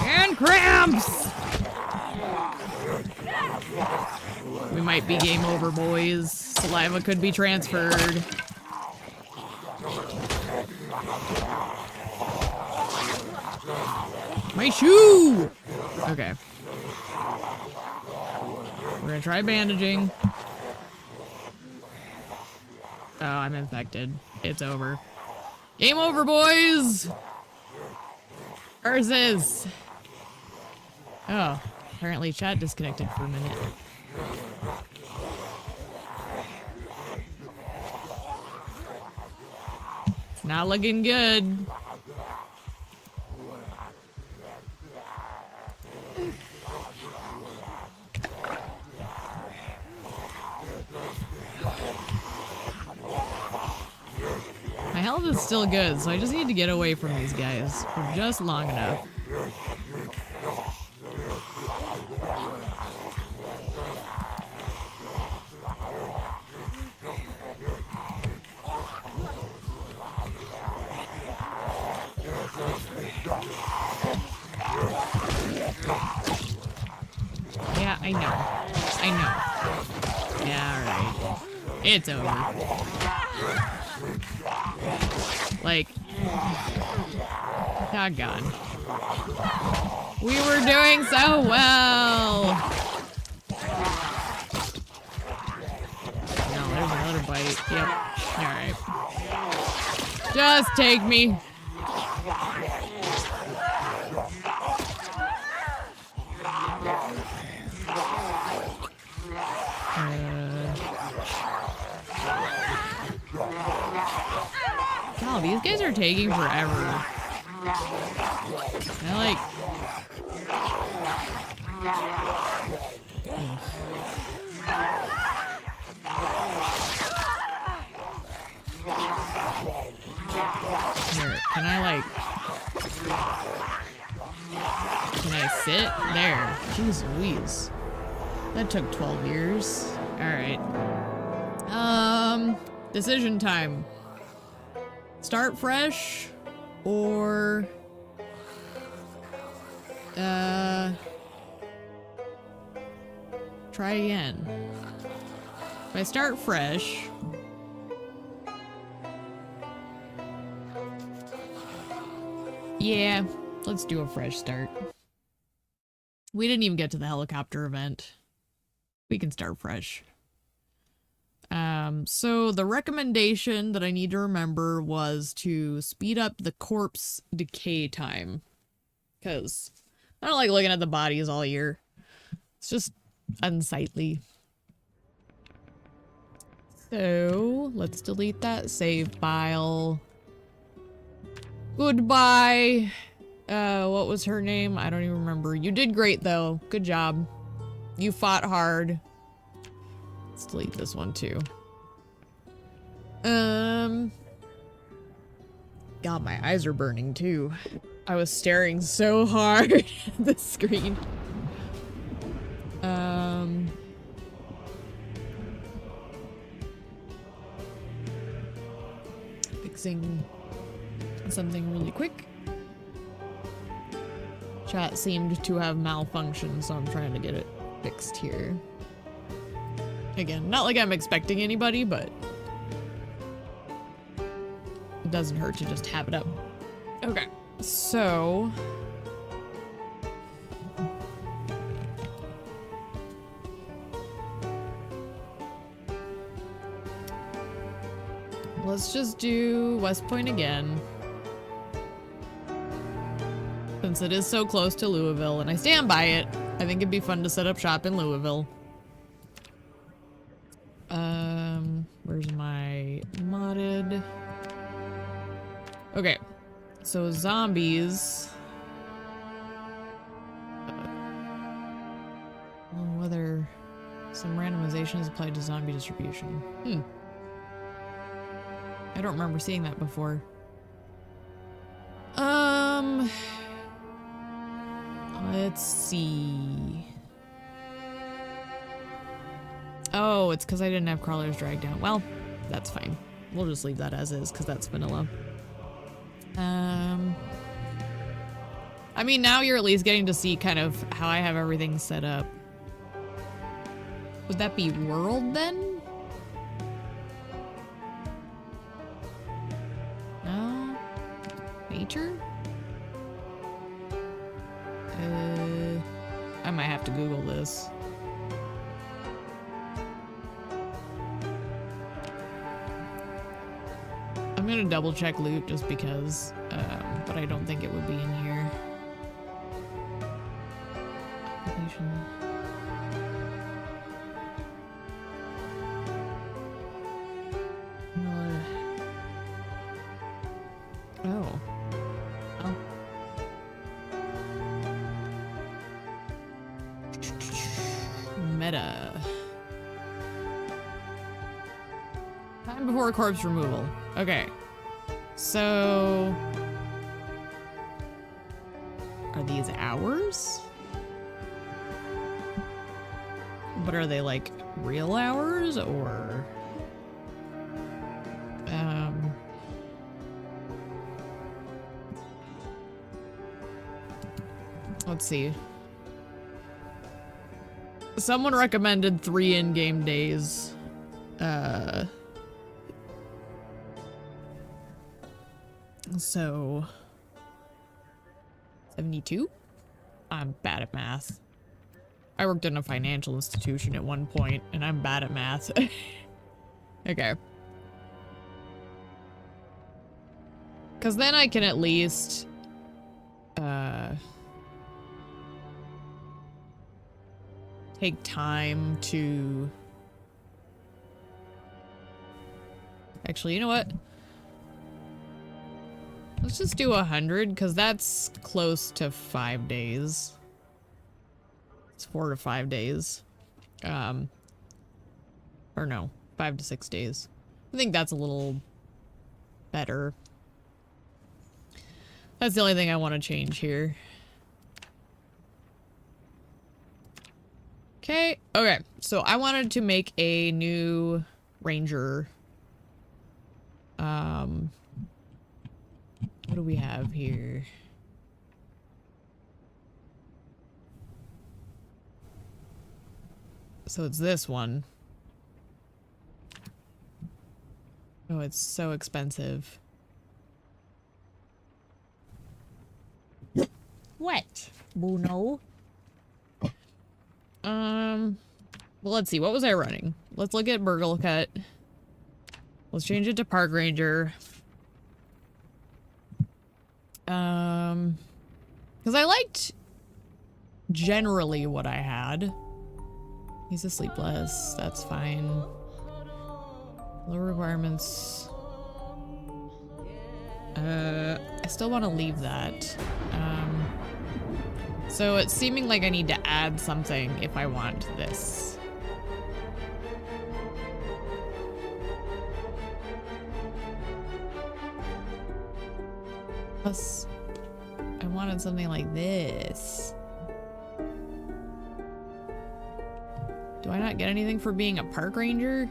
A: And cramps! We might be game over, boys. Saliva could be transferred. My shoe! Okay. We're gonna try bandaging. Oh, I'm infected. It's over. Game over, boys! Curses! Oh, apparently chat disconnected for a minute. It's not looking good. My health is still good, so I just need to get away from these guys for just long enough. Yeah, I know. I know. Yeah, alright. It's over. Like, doggone. We were doing so well. No, there's another bite. Yep. Alright. Just take me. Oh, these guys are taking forever. I like... Here, can I like... Can I sit? There. Jeez Louise. That took 12 years. Alright. Decision time. Start fresh, or try again. If I start fresh, yeah, let's do a fresh start. We didn't even get to the helicopter event. We can start fresh. So the recommendation that I need to remember was to speed up the corpse decay time. Because I don't like looking at the bodies all year. It's just unsightly. So, let's delete that save file. Goodbye. What was her name? I don't even remember. You did great though. Good job. You fought hard. Let's delete this one too. God, my eyes are burning too. I was staring so hard at the screen. Fixing something really quick. Chat seemed to have malfunctioned, so I'm trying to get it fixed here. Again, not like I'm expecting anybody, but it doesn't hurt to just have it up. Okay, so let's just do West Point again. Since it is so close to Louisville, and I stand by it, I think it'd be fun to set up shop in Louisville. Where's my modded? Okay, so zombies. regulation is applied to zombie distribution. Hmm. I don't remember seeing that before. Let's see. Oh, it's because I didn't have crawlers dragged down. Well, that's fine. We'll just leave that as is because that's vanilla. I mean, now you're at least getting to see kind of how I have everything set up. Would that be world then? No? Nature? I might have to Google this. I'm gonna double check loot just because, but I don't think it would be in here. Application. Oh. Oh. Meta. Time before corpse removal. Okay. So... are these hours? But are they like real hours or... let's see. Someone recommended 3 in-game days. So 72? I'm bad at math. I worked in a financial institution at one point, and I'm bad at math. Okay. Because then I can at least... take time to... Actually, you know what? Let's just do 100, because that's close to 5 days. It's 4 to 5 days. Or no, 5 to 6 days. I think that's a little better. That's the only thing I want to change here. Okay, okay. So I wanted to make a new ranger. What do we have here? So it's this one. Oh, it's so expensive. What, Bruno? Well, let's see. What was I running? Let's look at Burgle Cut. Let's change it to Park Ranger. Because I liked generally what I had. He's a sleepless. That's fine. Low requirements. I still want to leave that. So it's seeming like I need to add something if I want this. Plus, I wanted something like this. Do I not get anything for being a park ranger?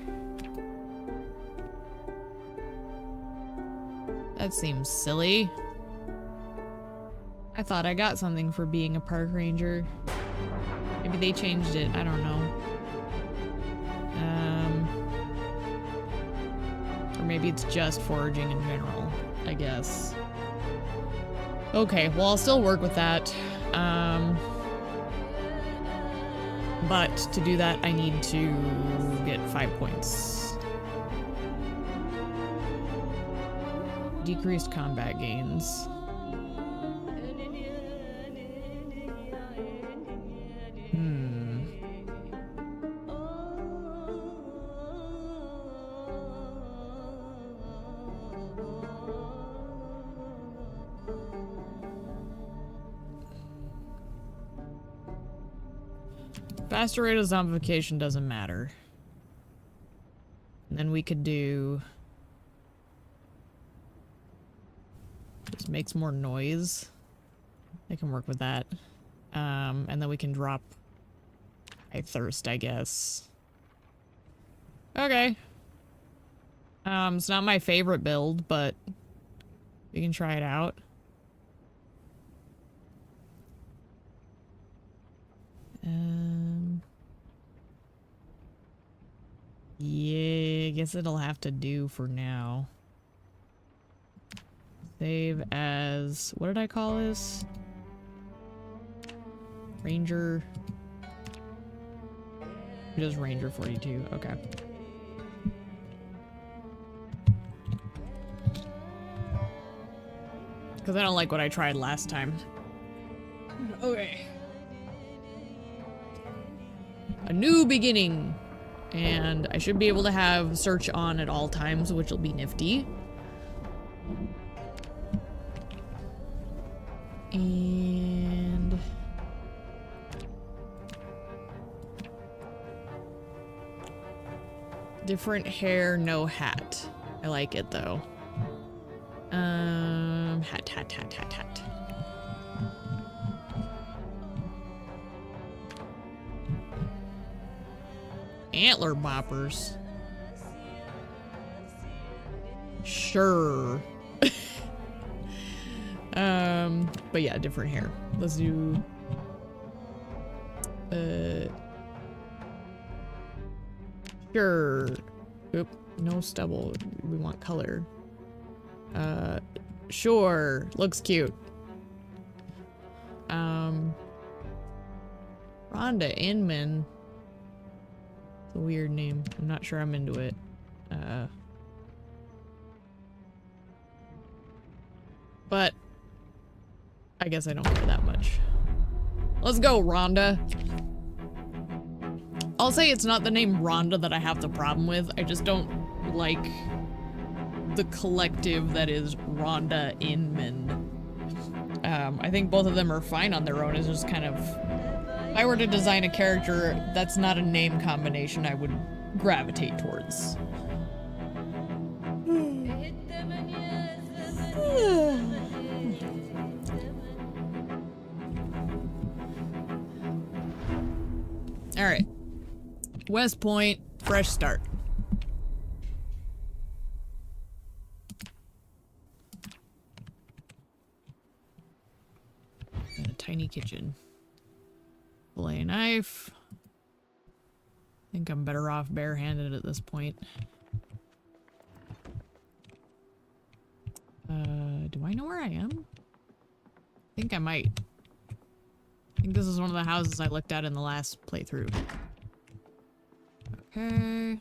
A: That seems silly. I thought I got something for being a park ranger. Maybe they changed it. I don't know. Or maybe it's just foraging in general, I guess. Okay, well, I'll still work with that. But to do that, I need to get 5 points. Decreased combat gains. Faster rate of zombification doesn't matter. Then we could do... Just makes more noise. I can work with that. And then we can drop I thirst, I guess. Okay. It's not my favorite build, but we can try it out. Yeah, I guess it'll have to do for now. Save as... What did I call this? Ranger... Just Ranger 42, okay. Because I don't like what I tried last time. Okay. A new beginning. And I should be able to have search on at all times, which will be nifty. And... different hair, no hat. I like it though. Hat. Antler boppers. Sure. But yeah, different hair. Let's do sure. Oop, no stubble. We want color. Sure. Looks cute. Rhonda Inman. It's a weird name. I'm not sure I'm into it. But I guess I don't care that much. Let's go, Rhonda. I'll say it's not the name Rhonda that I have the problem with. I just don't like the collective that is Rhonda Inman. I think both of them are fine on their own. It's just kind of... If I were to design a character, that's not a name combination I would gravitate towards. Alright. West Point, fresh start. And a tiny kitchen. Fillet knife. I think I'm better off barehanded at this point. Do I know where I am? I think I might. I think this is one of the houses I looked at in the last playthrough. Okay.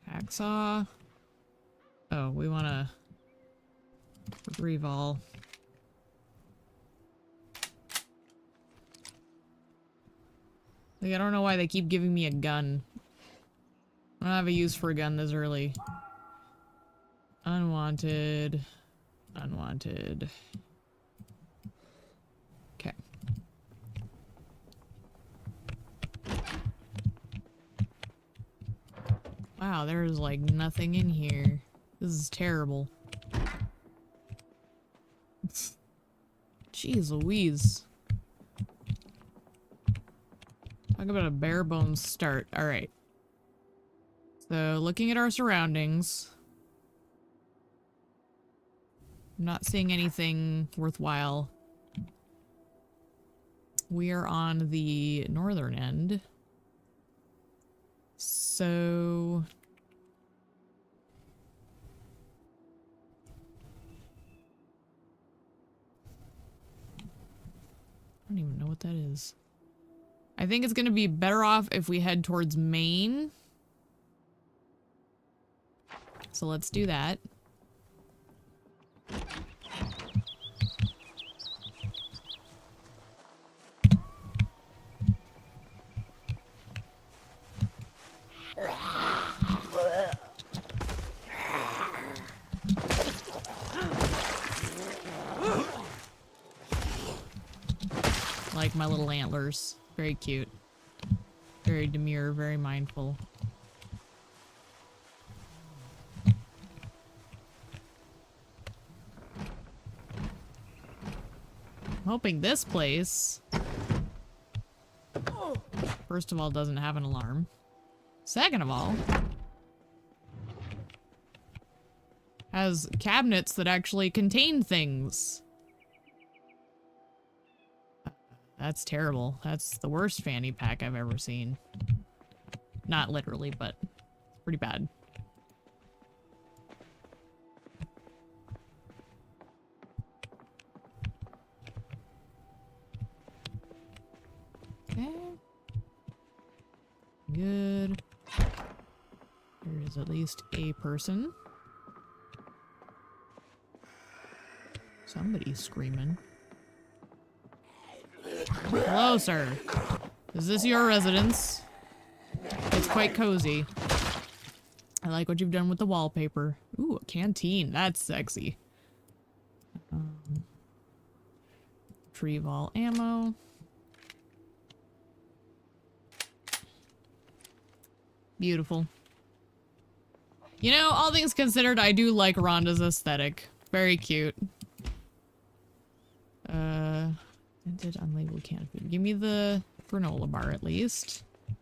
A: Hacksaw. Oh, we wanna revol. Like, I don't know why they keep giving me a gun. I don't have a use for a gun this early. Unwanted. Unwanted. Okay. Wow, there's like nothing in here. This is terrible. Jeez Louise. Talk about a bare bones start. Alright. So, looking at our surroundings. I'm not seeing anything worthwhile. We are on the northern end. So... I don't even know what that is. I think it's gonna be better off if we head towards Maine. So let's do that. Like my little antlers. Very cute. Very demure, very mindful. I'm hoping this place, first of all, doesn't have an alarm. Second of all, has cabinets that actually contain things. That's terrible. That's the worst fanny pack I've ever seen. Not literally, but it's pretty bad. Okay. Good. There is at least a person. Somebody's screaming. Hello, sir. Is this your residence? It's quite cozy. I like what you've done with the wallpaper. Ooh, a canteen. That's sexy. Retrieve all ammo. Beautiful. You know, all things considered, I do like Rhonda's aesthetic. Very cute. Dented unlabeled canned food. Give me the granola bar at least. I'm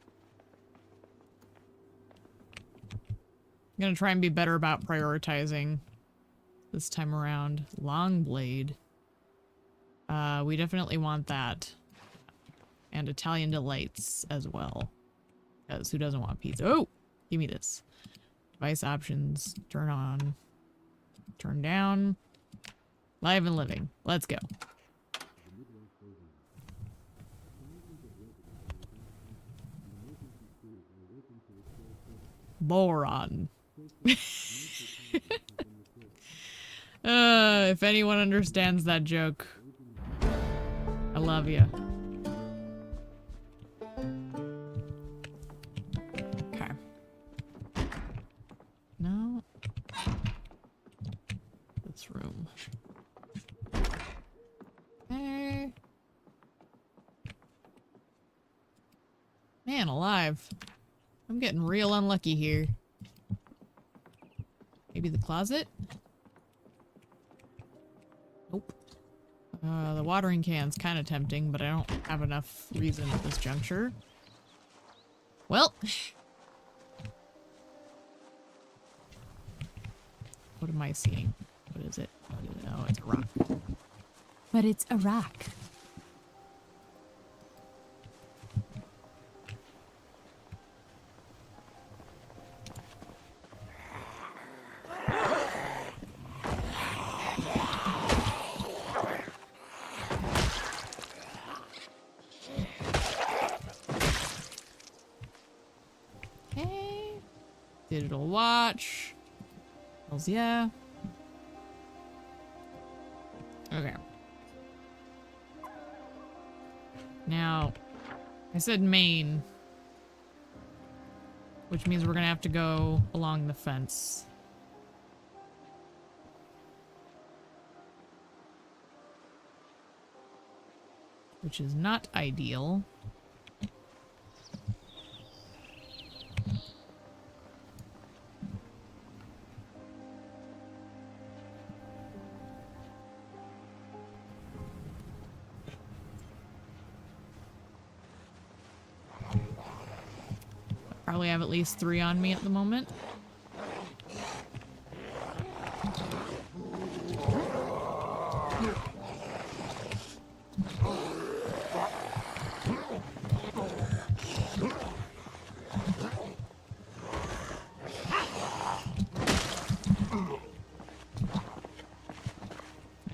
A: gonna try and be better about prioritizing this time around. Long blade. We definitely want that. And Italian delights as well. Because who doesn't want pizza? Oh! Give me this. Device options. Turn on. Turn down. Live and living. Let's go. Boron. If anyone understands that joke, I love you. Okay. No. This room. Hey. Man alive. I'm getting real unlucky here. Maybe the closet? Nope. The watering can's kind of tempting, but I don't have enough reason at this juncture. Well. What am I seeing? What is it? Oh, it's a rock. But it's a rock. Digital watch. Hells yeah. Okay. Now, I said main, which means we're gonna have to go along the fence. Which is not ideal. Probably have at least 3 on me at the moment.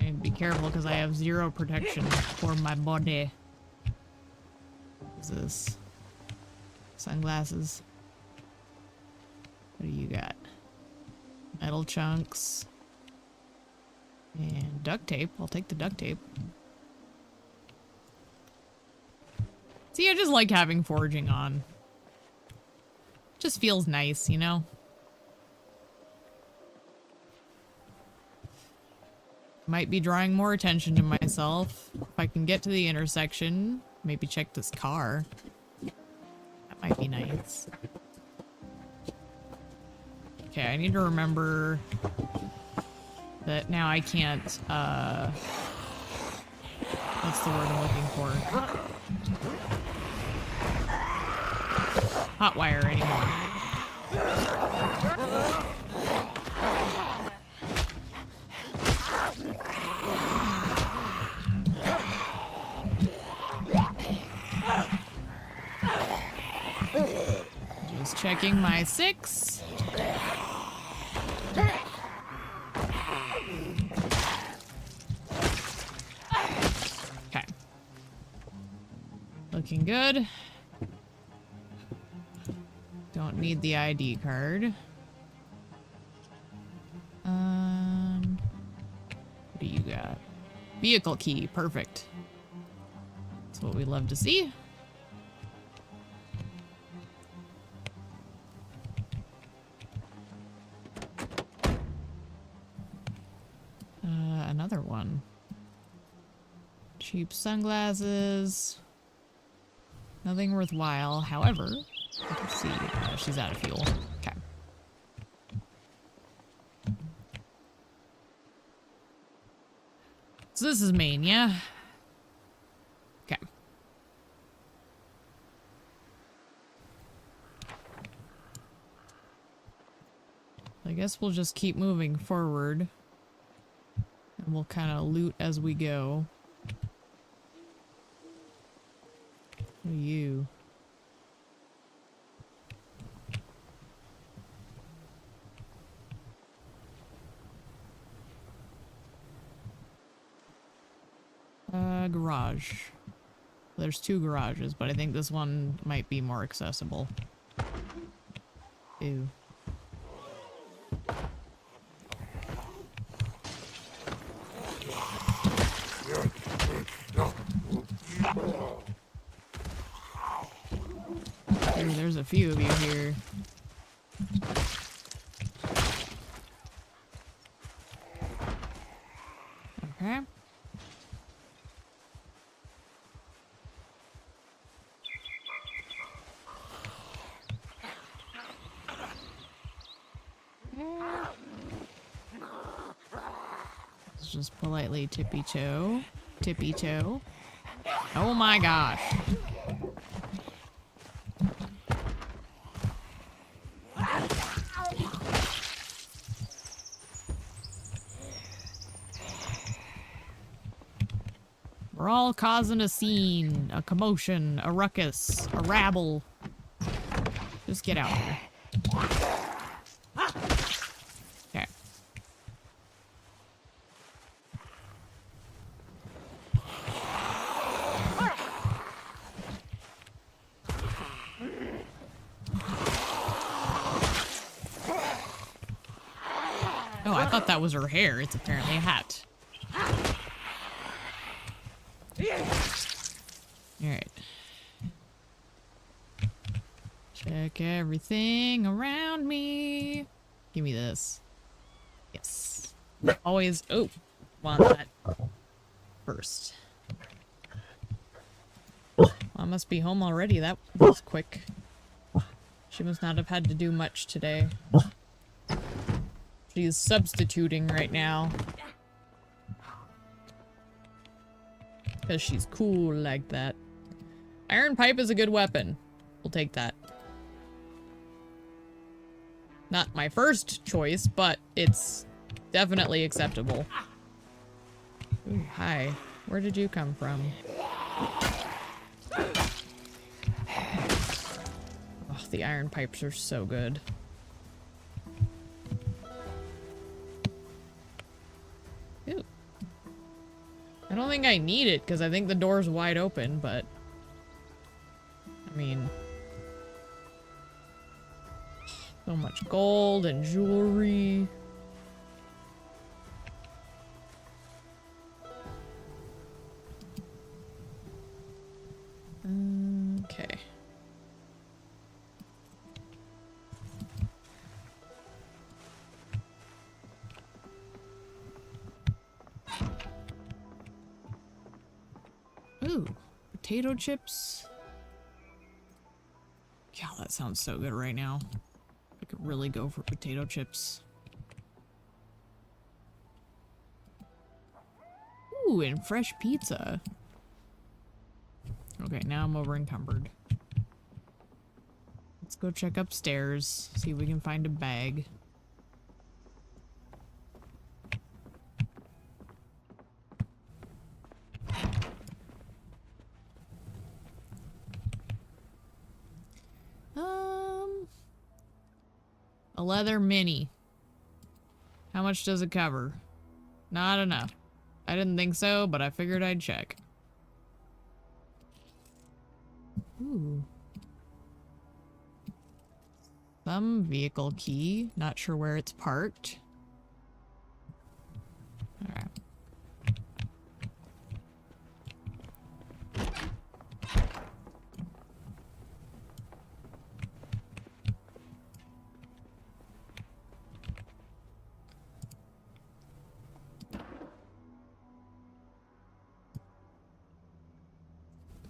A: I need to be careful because I have 0 protection for my body. What is this? Sunglasses. What do you got? Metal chunks. And duct tape. I'll take the duct tape. See, I just like having foraging on. Just feels nice, you know? Might be drawing more attention to myself. If I can get to the intersection, maybe check this car. That might be nice. Okay, I need to remember that now I can't, what's the word I'm looking for? Hotwire anymore. Just checking my 6. Okay. Looking good. Don't need the ID card. What do you got? Vehicle key. Perfect. That's what we love to see. Another one. Cheap sunglasses. Nothing worthwhile. However, let's see. Oh, she's out of fuel. Okay. So this is Maine, yeah? Okay. I guess we'll just keep moving forward. And we'll kind of loot as we go. Who are you? Garage. There's 2 garages, but I think this one might be more accessible. Ew. Ooh, there's a few of you here. Okay. Let's just politely tippy-toe. Tippy-toe. Oh my gosh. We're all causing a scene, a commotion, a ruckus, a rabble. Just get out here. Okay. Oh, I thought that was her hair. It's apparently a hat. Alright. Check everything around me. Give me this. Yes. Always. Oh, want that first. Mom must be home already. That was quick. She must not have had to do much today. She's substituting right now. Because she's cool like that. Iron pipe is a good weapon. We'll take that. Not my first choice, but it's definitely acceptable. Ooh, hi. Where did you come from? Oh, the iron pipes are so good. Ooh. I don't think I need it because I think the door's wide open, but I mean, so much gold and jewelry. Okay. Ooh, potato chips. Yeah, that sounds so good right now. I could really go for potato chips. Ooh, and fresh pizza. Okay, now I'm over encumbered. Let's go check upstairs, see if we can find a bag. A leather mini. How much does it cover? Not enough. I didn't think so, but I figured I'd check. Ooh. Some vehicle key. Not sure where it's parked. Alright.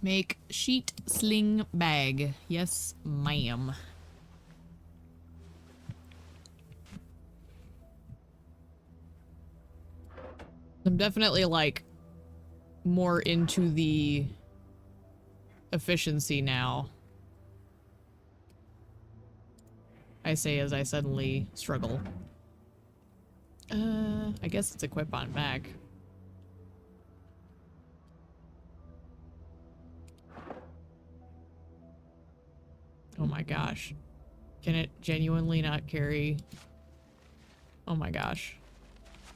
A: Make sheet sling bag. Yes, ma'am. I'm definitely, like, more into the efficiency now. I say as I suddenly struggle. I guess it's equip on back. Oh my gosh. Can it genuinely not carry? Oh my gosh.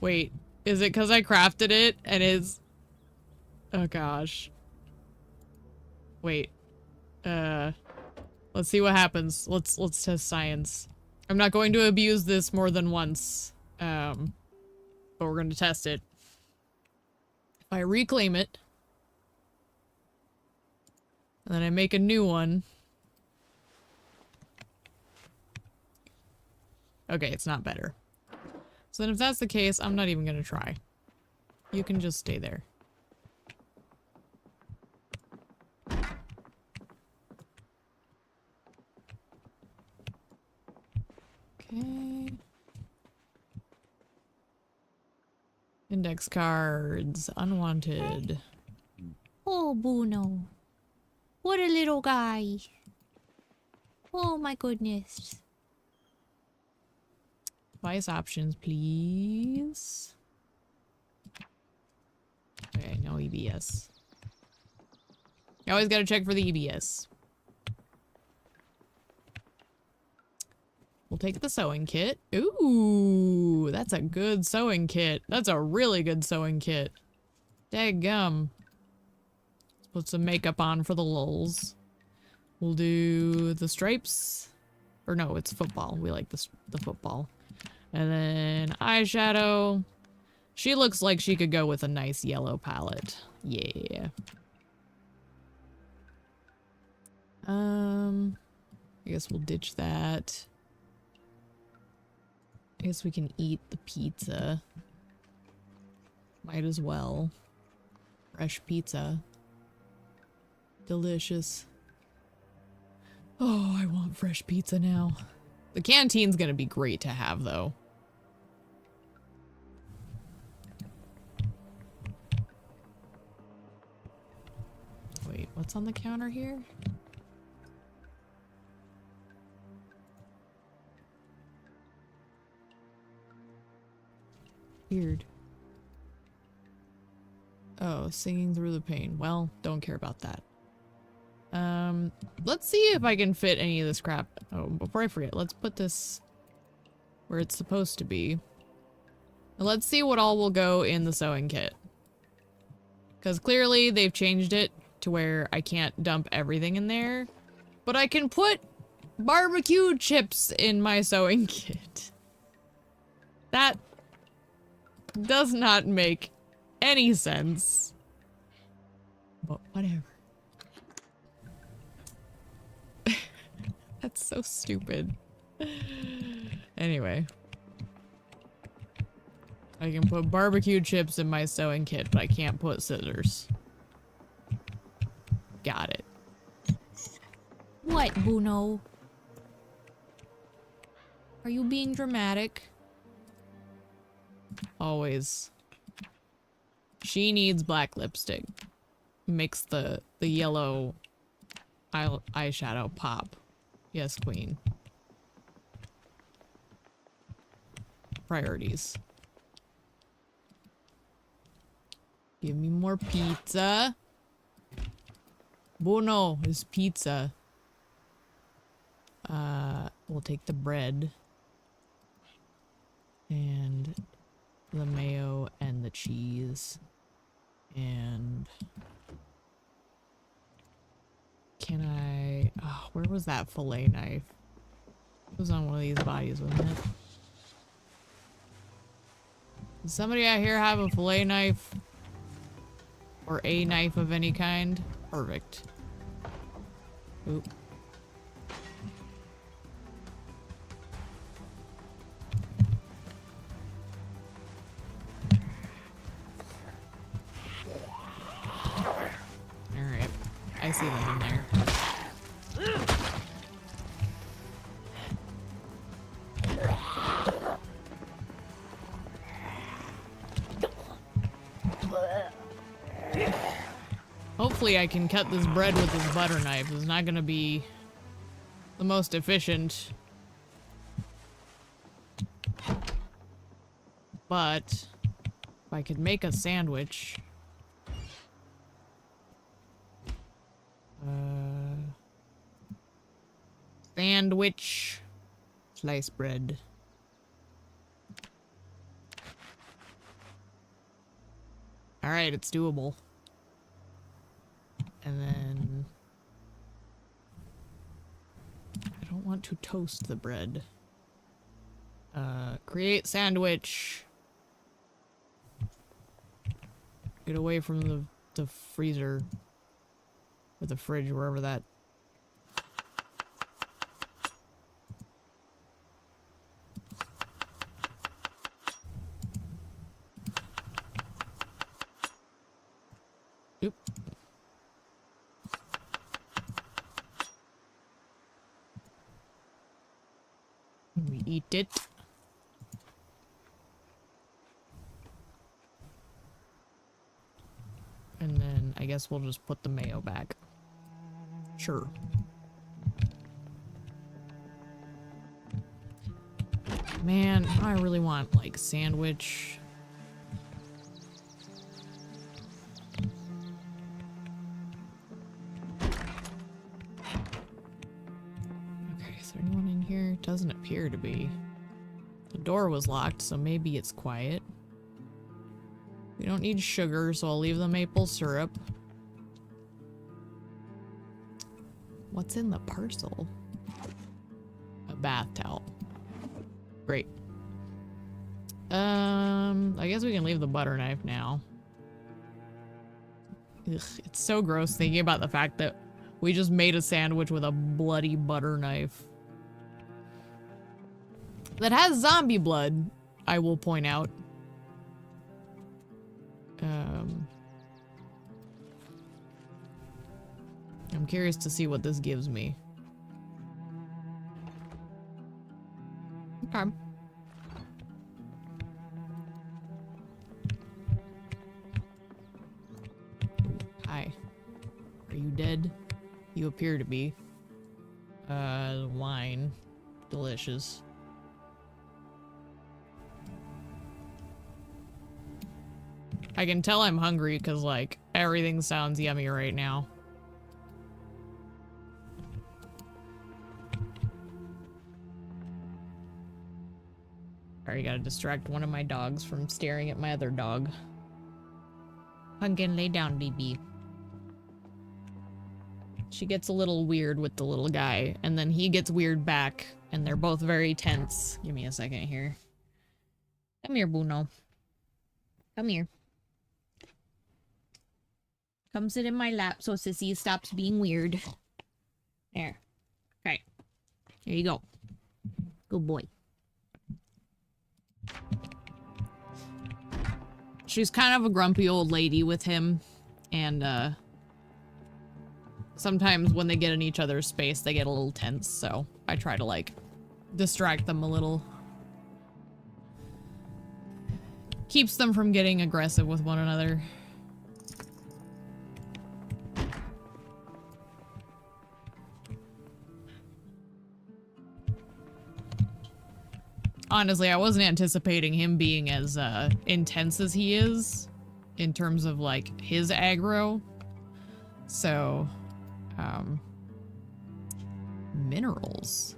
A: Wait, is it because I crafted it and it's... Oh gosh. Wait. Let's see what happens. Let's test science. I'm not going to abuse this more than once. But we're going to test it. If I reclaim it, and then I make a new one. Okay, it's not better. So then if that's the case, I'm not even gonna try. You can just stay there. Okay. Index cards. Unwanted.
B: Oh, Bruno. What a little guy. Oh my goodness.
A: Device options, please. Okay, no EBS. You always gotta check for the EBS. We'll take the sewing kit. Ooh, that's a good sewing kit. That's a really good sewing kit. Daggum. Let's put some makeup on for the lulz. We'll do the stripes. Or no, it's football. We like the football. And then eyeshadow. She looks like she could go with a nice yellow palette. Yeah. I guess we'll ditch that. I guess we can eat the pizza. Might as well. Fresh pizza. Delicious. Oh, I want fresh pizza now. The canteen's gonna be great to have, though. Wait, what's on the counter here? Weird. Oh, singing through the pain. Well, don't care about that. Let's see if I can fit any of this crap. Oh, before I forget, let's put this where it's supposed to be. And let's see what all will go in the sewing kit. Because clearly they've changed it to where I can't dump everything in there. But I can put barbecue chips in my sewing kit. That does not make any sense. But whatever. That's so stupid. Anyway. I can put barbecue chips in my sewing kit, but I can't put scissors. got it.
B: What, Bruno?
A: Are you being dramatic? Always. She needs black lipstick. Makes the yellow eyeshadow pop. Yes, queen. Priorities. Give me more pizza. Buono is pizza. We'll take the bread. And the mayo and the cheese. And... Can I... Oh, where was that fillet knife? It was on one of these bodies, wasn't it? Does somebody out here have a fillet knife? Or a knife of any kind? Perfect. Oop. Alright. I see them in there. Hopefully I can cut this bread with this butter knife. It's not gonna be the most efficient. But if I could make a sandwich. Sandwich. Sliced bread. Alright, it's doable. And then... I don't want to toast the bread. Create sandwich. Get away from the freezer. Or the fridge, wherever that... Oop. We eat it. And then I guess we'll just put the mayo back. Sure. Man, I really want like sandwich. Is there anyone in here? Doesn't appear to be. The door was locked, so maybe it's quiet. We don't need sugar, so I'll leave the maple syrup. What's in the parcel? A bath towel. Great. I guess we can leave the butter knife now. Ugh, it's so gross thinking about the fact that we just made a sandwich with a bloody butter knife. That has zombie blood, I will point out. I'm curious to see what this gives me. Okay. Hi. Are you dead? You appear to be. Wine. Delicious. I can tell I'm hungry because, like, everything sounds yummy right now. Alright, gotta distract one of my dogs from staring at my other dog. Pumpkin, lay down, baby. She gets a little weird with the little guy, and then he gets weird back, and they're both very tense. Give me a second here. Come here, Bruno. Come here. Come sit in my lap so Sissy stops being weird. There. Okay. Here you go. Good boy. She's kind of a grumpy old lady with him, and sometimes when they get in each other's space, they get a little tense, so I try to, like, distract them a little. Keeps them from getting aggressive with one another. Honestly, I wasn't anticipating him being as intense as he is in terms of, like, his aggro. So, minerals.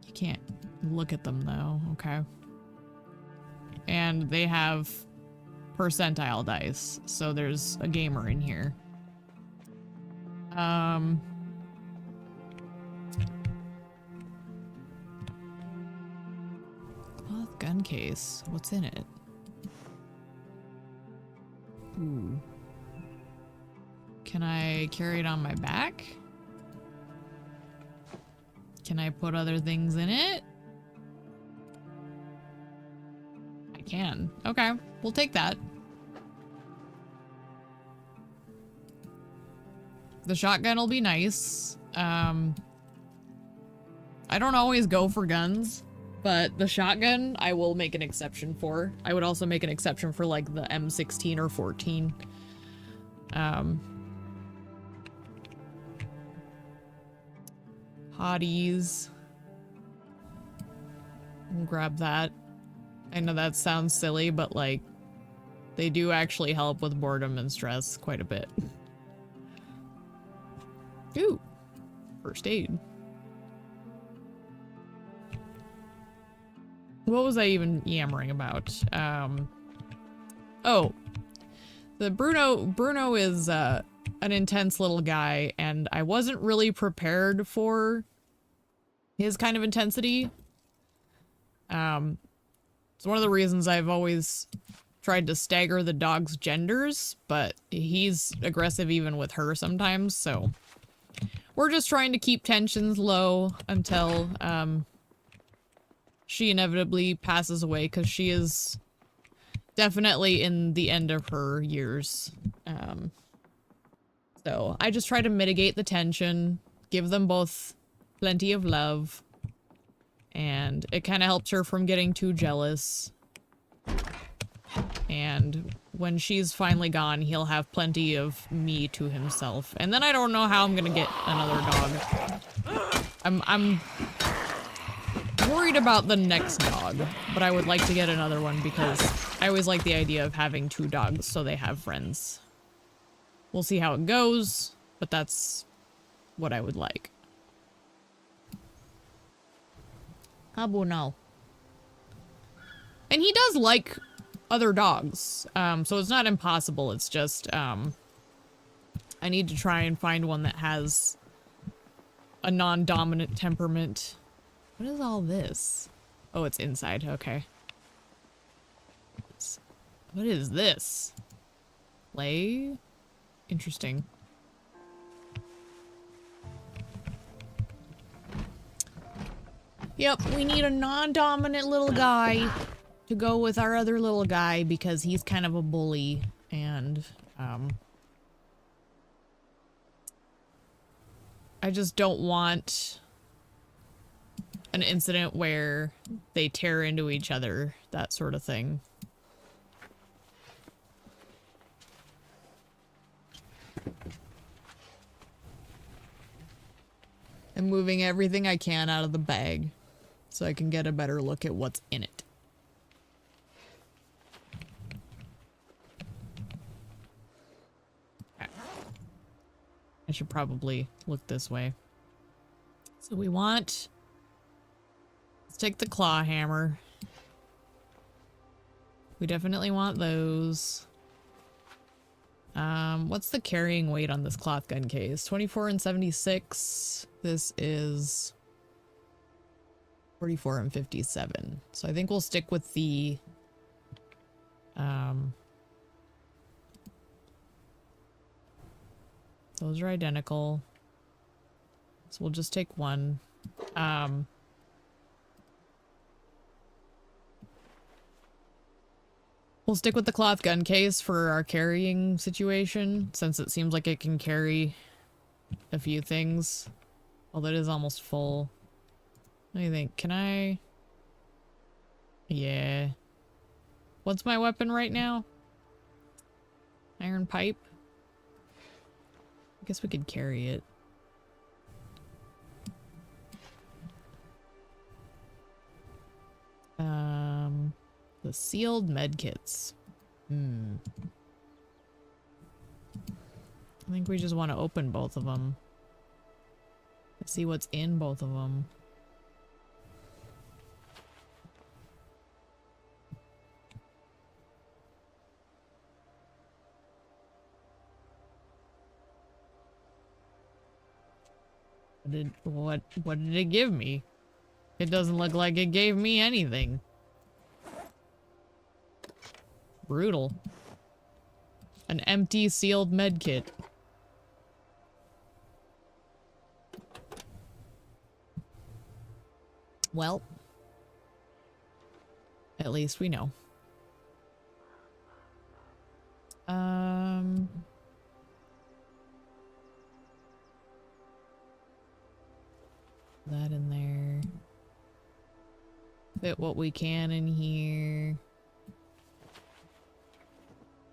A: You can't look at them though, okay. And they have percentile dice, so there's a gamer in here. Cloth gun case. What's in it? Ooh. Can I carry it on my back? Can I put other things in it? I can. Okay, we'll take that. The shotgun will be nice. I don't always go for guns, but the shotgun I will make an exception for. I would also make an exception for like the M16 or 14. Hotties. We'll grab that. I know that sounds silly, but like, they do actually help with boredom and stress quite a bit. Ooh, first aid. What was I even yammering about? Oh, the Bruno is an intense little guy, and I wasn't really prepared for his kind of intensity. It's one of the reasons I've always tried to stagger the dog's genders, but he's aggressive even with her sometimes, so we're just trying to keep tensions low until she inevitably passes away, because she is definitely in the end of her years. So I just try to mitigate the tension, give them both plenty of love, and it kind of helps her from getting too jealous. And when she's finally gone, he'll have plenty of me to himself. And then I don't know how I'm gonna get another dog. I'm worried about the next dog, but I would like to get another one because I always like the idea of having two dogs so they have friends. We'll see how it goes, but that's what I would like. Abu no. And he does like other dogs, so it's not impossible. It's just, I need to try and find one that has a non-dominant temperament. What is all this? Oh, it's inside. Okay. What is this? Play? Interesting. Yep, we need a non-dominant little guy to go with our other little guy because he's kind of a bully, and I just don't want an incident where they tear into each other, that sort of thing. I'm moving everything I can out of the bag so I can get a better look at what's in it. Okay. I should probably look this way. So we want... Let's take the claw hammer. We definitely want those. What's the carrying weight on this cloth gun case? 24 and 76. This is 44 and 57. So I think we'll stick with the those are identical. So we'll just take one. We'll stick with the cloth gun case for our carrying situation, since it seems like it can carry a few things. Although it is almost full. What do you think? Can I... Yeah. What's my weapon right now? Iron pipe? I guess we could carry it. The sealed medkits. I think we just want to open both of them. Let's see what's in both of them. What did it give me? It doesn't look like it gave me anything. Brutal. An empty sealed medkit. Well, at least we know. That in there. Fit what we can in here.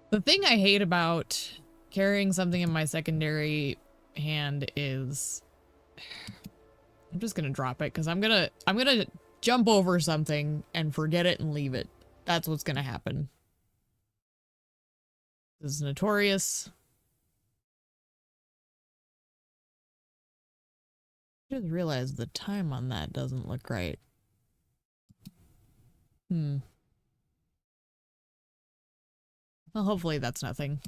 A: The thing I hate about carrying something in my secondary hand is I'm just gonna drop it because I'm gonna jump over something and forget it and leave it. That's what's gonna happen. This is notorious. I just realized the time on that doesn't look right. Well, hopefully that's nothing.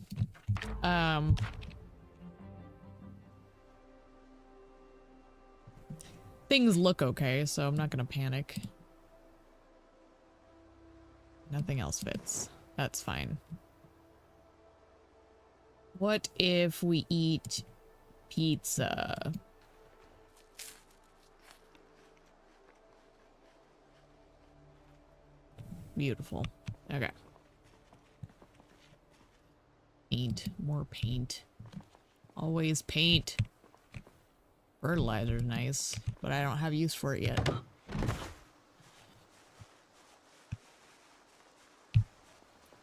A: Things look okay, so I'm not gonna panic. Nothing else fits. That's fine. What if we eat pizza? Beautiful. Okay. Paint. More paint. Always paint. Fertilizer's nice, but I don't have use for it yet.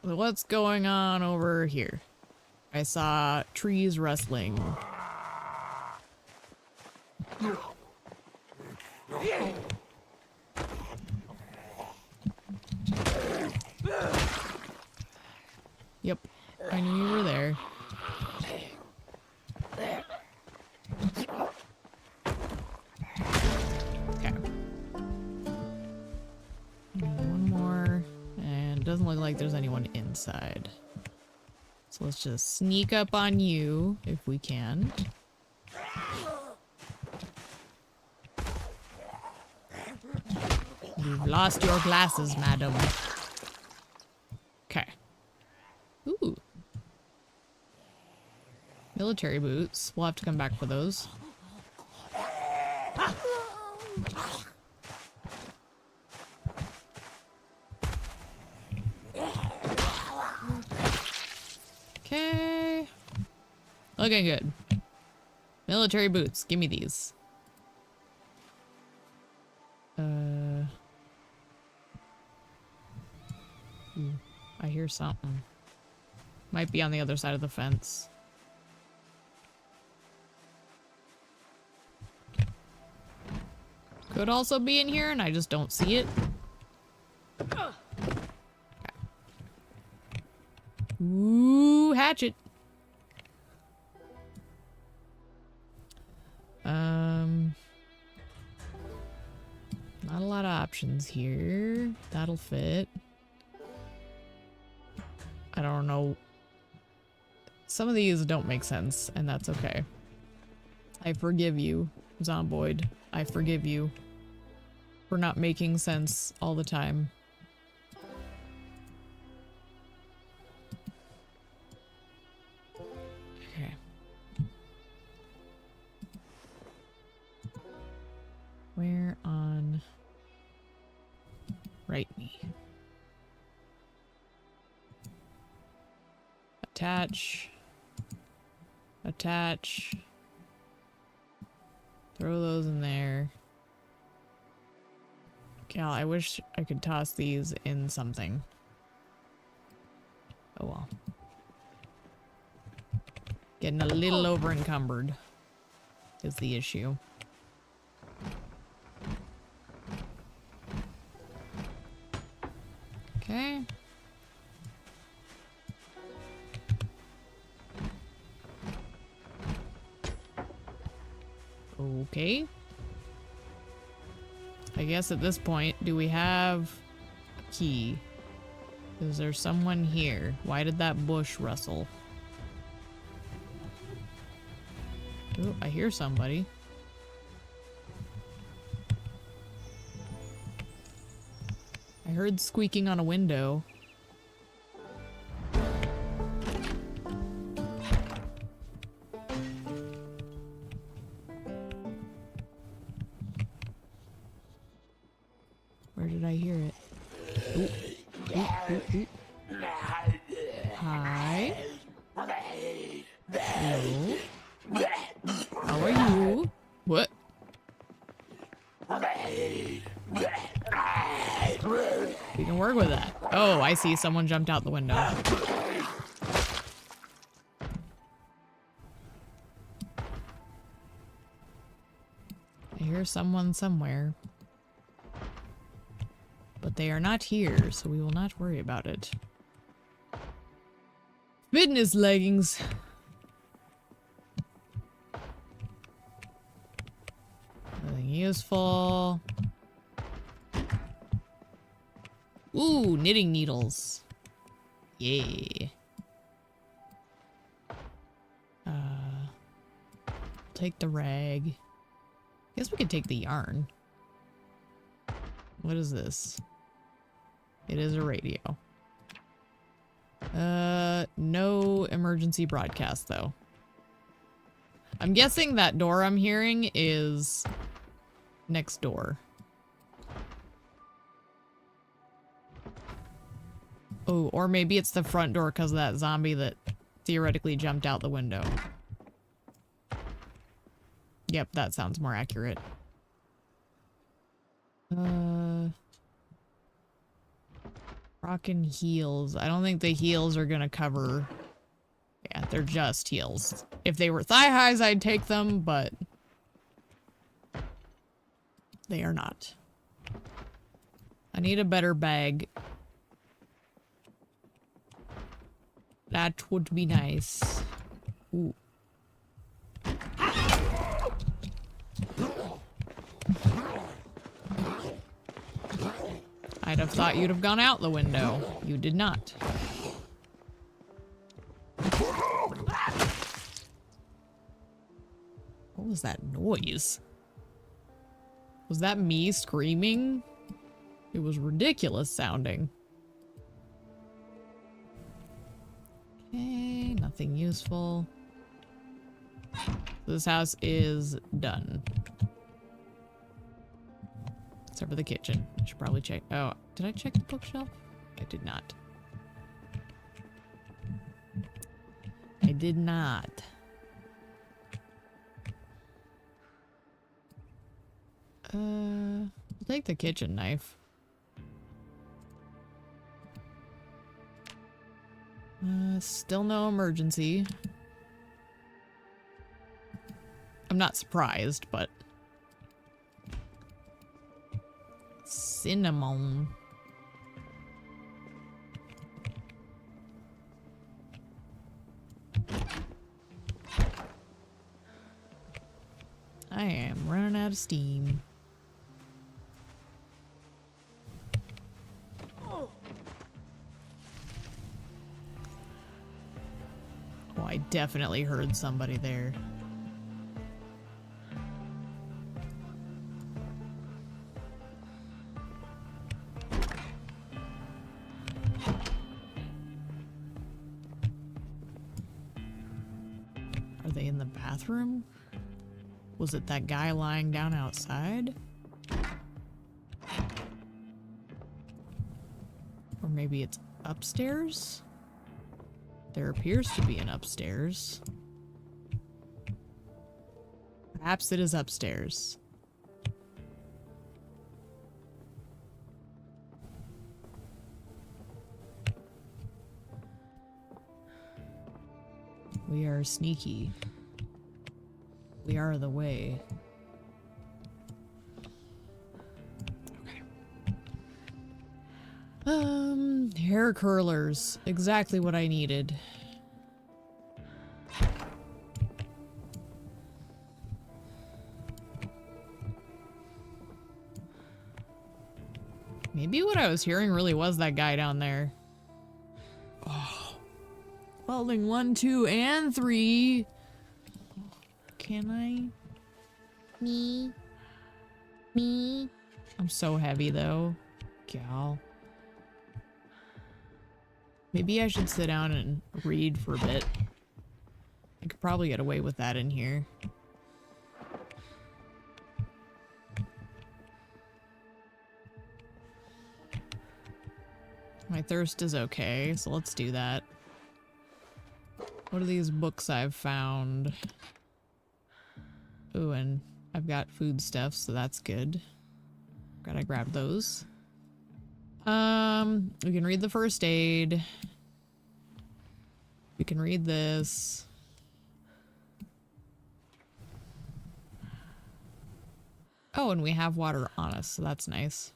A: What's going on over here? I saw trees rustling. Yep, I knew you were there. Okay. One more, and it doesn't look like there's anyone inside. So let's just sneak up on you if we can. You've lost your glasses, madam. Okay. Ooh. Military boots. We'll have to come back for those. Okay. Looking good. Military boots. Give me these. Ooh, I hear something. Might be on the other side of the fence. Could also be in here and I just don't see it. Okay. Ooh, hatchet. Not a lot of options here. That'll fit. I don't know. Some of these don't make sense, and that's okay. I forgive you, Zomboid. I forgive you for not making sense all the time. Okay. Where on... Right knee. attach. Attach. Throw those in there. Cal, I wish I could toss these in something. Oh well. Getting a little over encumbered is the issue. Okay. Okay. I guess at this point, do we have a key? Is there someone here? Why did that bush rustle? Oh, I hear somebody. I heard squeaking on a window. Where did I hear it? Ooh. Ooh, ooh, ooh. Hi. Hello. How are you? What? We can work with that. Oh, I see. Someone jumped out the window. I hear someone somewhere. But they are not here, so we will not worry about it. Fitness leggings. Nothing useful. Ooh, knitting needles. Yeah. Take the rag. Guess we could take the yarn. What is this? It is a radio. No emergency broadcast though. I'm guessing that door I'm hearing is next door. Oh, or maybe it's the front door because of that zombie that theoretically jumped out the window. Yep, that sounds more accurate. Rockin' heels. I don't think the heels are gonna cover. Yeah, they're just heels. If they were thigh highs, I'd take them, but they are not. I need a better bag. That would be nice. Ooh. I'd have thought you'd have gone out the window. You did not. What was that noise? Was that me screaming? It was ridiculous sounding. Okay, nothing useful. This house is done. Except for the kitchen. I should probably check. Oh, did I check the bookshelf? I did not. I did not. I'll take the kitchen knife. Still no emergency. I'm not surprised, but cinnamon. I am running out of steam. Oh, I definitely heard somebody there. Are they in the bathroom? Was it that guy lying down outside? Or maybe it's upstairs? There appears to be an upstairs. Perhaps it is upstairs. We are sneaky. We are the way. Okay. Hair curlers. Exactly what I needed. Maybe what I was hearing really was that guy down there. Oh. Welding 1, 2, and 3. Can I?
B: Me.
A: I'm so heavy though. Gal. Maybe I should sit down and read for a bit. I could probably get away with that in here. My thirst is okay, so let's do that. What are these books I've found? Ooh, and I've got food stuff, so that's good. Gotta grab those. We can read the first aid. We can read this. Oh, and we have water on us, so that's nice.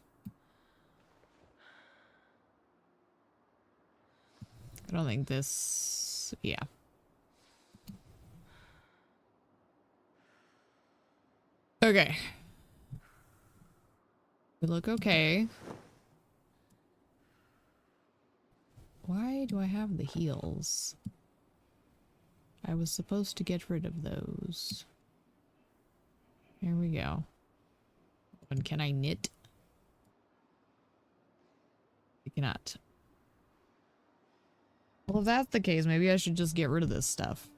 A: I don't think this... yeah. Okay. We look okay. Why do I have the heels? I was supposed to get rid of those. There we go. And can I knit? I cannot. Well, if that's the case, maybe I should just get rid of this stuff.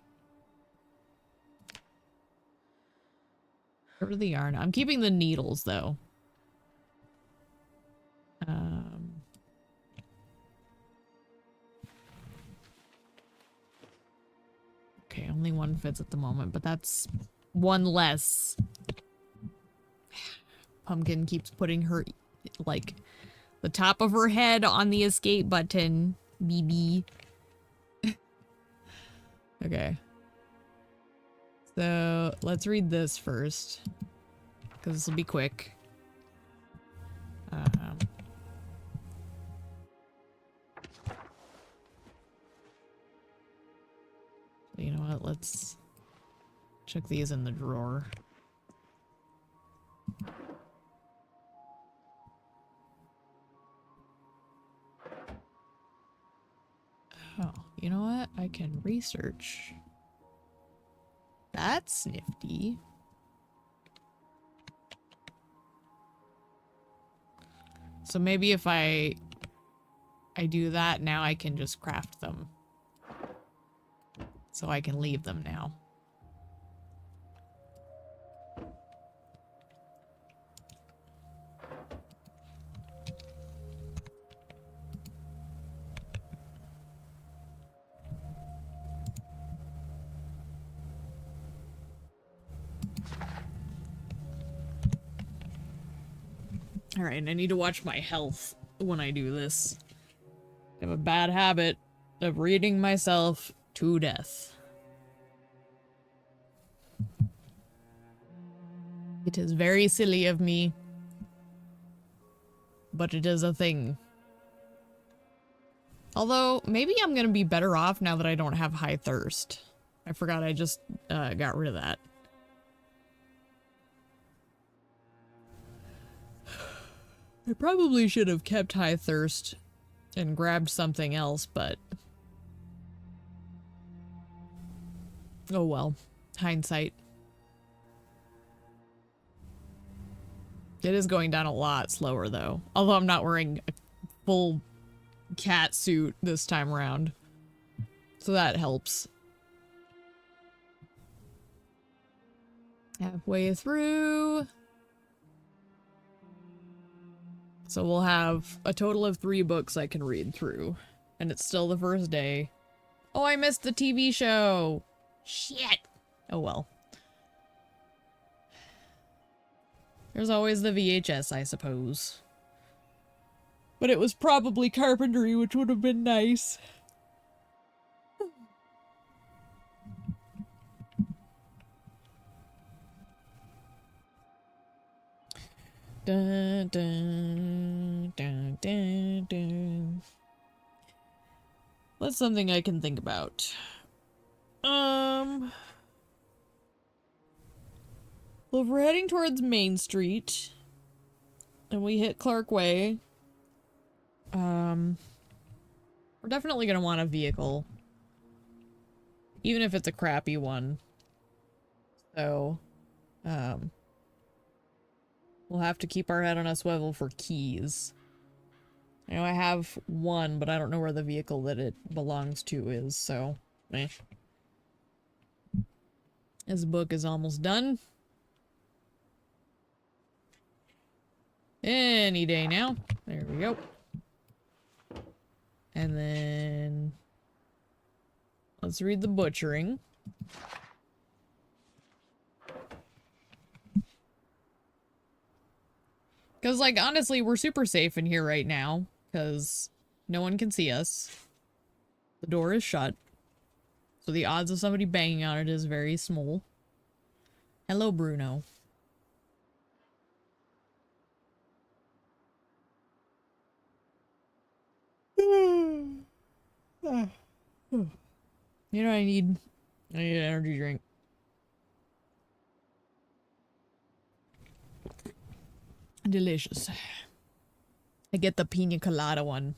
A: Get rid of the yarn. I'm keeping the needles, though. Okay, only one fits at the moment, but that's one less. Pumpkin keeps putting her, like, the top of her head on the escape button. BB. Okay. So, let's read this first. Because this will be quick. You know what? Let's check these in the drawer. Oh, you know what? I can research. That's nifty. So maybe if I do that, now I can just craft them. So I can leave them now. Alright, I need to watch my health when I do this. I have a bad habit of reading myself to death. It is very silly of me, but it is a thing. Although, maybe I'm gonna be better off now that I don't have high thirst. I forgot I just got rid of that. I probably should have kept high thirst and grabbed something else, but... oh well. Hindsight. It is going down a lot slower, though. Although I'm not wearing a full cat suit this time around. So that helps. Halfway through. So we'll have a total of 3 books I can read through. And it's still the first day. Oh, I missed the TV show. Shit. Oh well. There's always the VHS, I suppose. But it was probably carpentry, which would have been nice. Dun, dun, dun, dun, dun. That's something I can think about. Well, if we're heading towards Main Street, and we hit Clark Way, we're definitely gonna want a vehicle. Even if it's a crappy one. So, we'll have to keep our head on a swivel for keys. I know I have one, but I don't know where the vehicle that it belongs to is, so, eh. This book is almost done. Any day now. There we go. And then... let's read the butchering. Because, like, honestly, we're super safe in here right now. Because no one can see us. The door is shut. So the odds of somebody banging on it is very small. Hello, Bruno. You know what I need? I need an energy drink. Delicious. I get the pina colada one.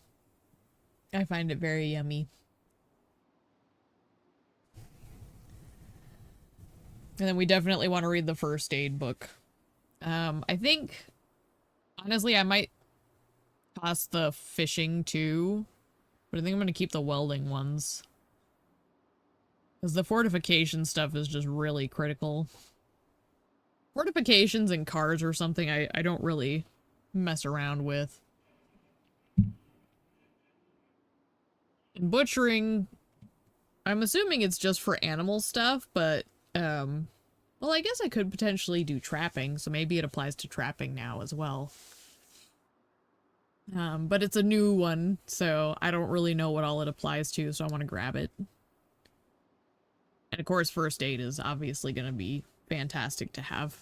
A: I find it very yummy. And then we definitely want to read the first aid book. I think, honestly, I might toss the fishing too, but I think I'm going to keep the welding ones. Because the fortification stuff is just really critical. Fortifications and cars or something I don't really mess around with. And butchering, I'm assuming it's just for animal stuff, but, well, I guess I could potentially do trapping, so maybe it applies to trapping now as well. But it's a new one, so I don't really know what all it applies to, so I want to grab it. And of course, first aid is obviously going to be fantastic to have.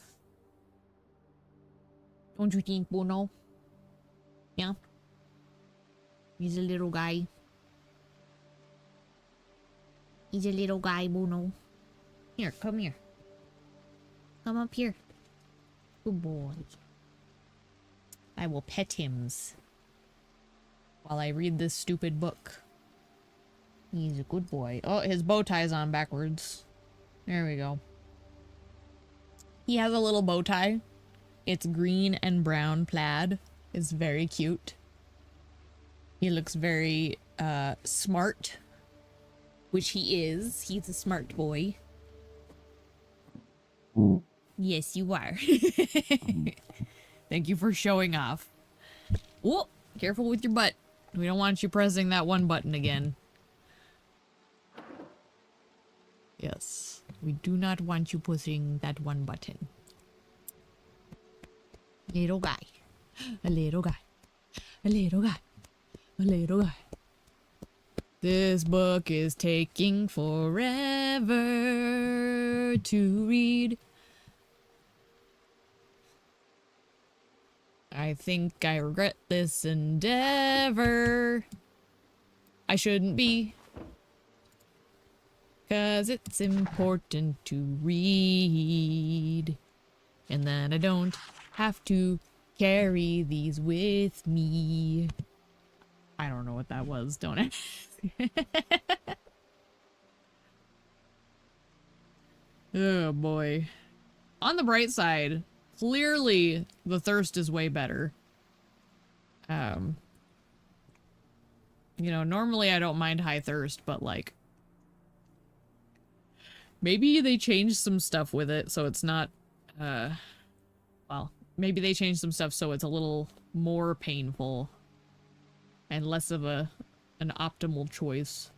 A: Don't you think, Bruno? Yeah? He's a little guy. He's a little guy, Bruno. Here, come here. Come up here. Good boy. I will pet him while I read this stupid book. He's a good boy. Oh, his bow tie's on backwards. There we go. He has a little bow tie. It's green and brown plaid. It's very cute. He looks very, smart. Which he is. He's a smart boy. Yes, you are. Thank you for showing off. Oh, careful with your butt. We don't want you pressing that one button again. Yes, we do not want you pushing that one button. Little guy. A little guy. A little guy. A little guy. This book is taking forever to read. I think I regret this endeavor. I shouldn't be. 'Cause it's important to read. And then I don't have to carry these with me. I don't know what that was, don't I? Oh boy. On the bright side, clearly the thirst is way better. You know, normally I don't mind high thirst, but like, maybe they changed some stuff with it so it's not, well, maybe they changed some stuff so it's a little more painful and less of an optimal choice.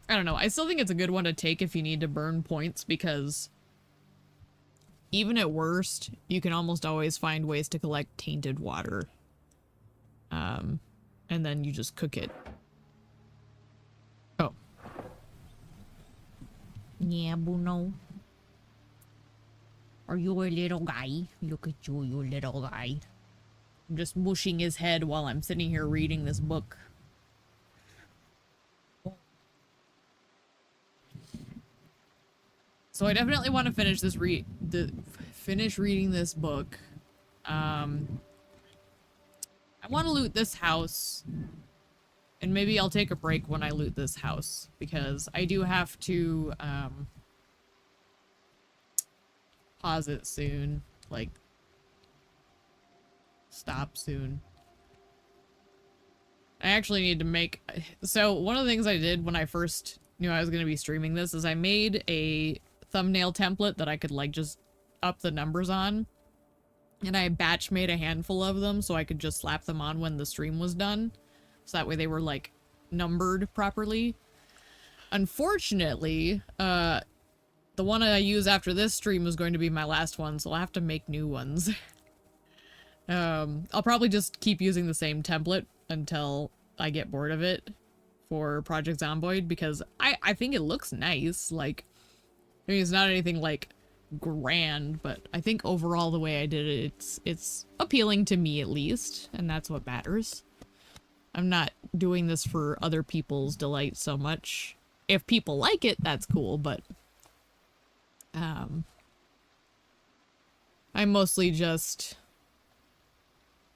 A: I don't know. I still think it's a good one to take if you need to burn points, because even at worst, you can almost always find ways to collect tainted water. And then you just cook it. Oh.
B: Yeah, Bruno. Are you a little guy? Look at you, you little guy.
A: I'm just mushing his head while I'm sitting here reading this book. So I definitely want to finish this finish reading this book. I want to loot this house, and maybe I'll take a break when I loot this house, because I do have to pause it soon, like stop soon. I actually need to make, so one of the things I did when I first knew I was going to be streaming this is I made a thumbnail template that I could like just up the numbers on, and I batch made a handful of them so I could just slap them on when the stream was done, so that way they were like numbered properly. Unfortunately, the one I use after this stream is going to be my last one, so I'll have to make new ones. I'll probably just keep using the same template until I get bored of it for Project Zomboid, because I think it looks nice. Like, I mean, it's not anything like grand, but I think overall the way I did it, it's appealing to me at least, and that's what matters. I'm not doing this for other people's delight so much. If people like it, that's cool, but I'm mostly just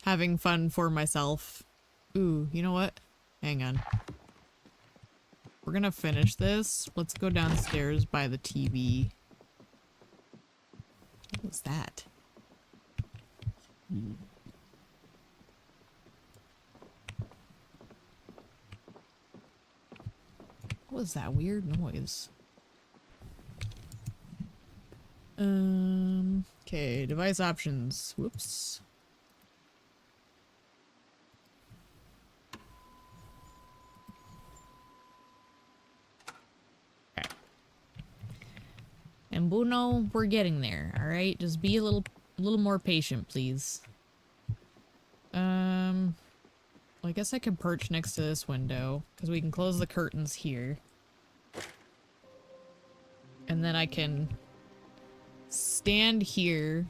A: having fun for myself. Ooh, you know what? Hang on. We're gonna finish this. Let's go downstairs by the TV. What was that? What was that weird noise? Okay, device options. Whoops. Okay. And Bruno, we're getting there, alright? Just be a little more patient, please. Well, I guess I could perch next to this window, because we can close the curtains here. And then I can stand here,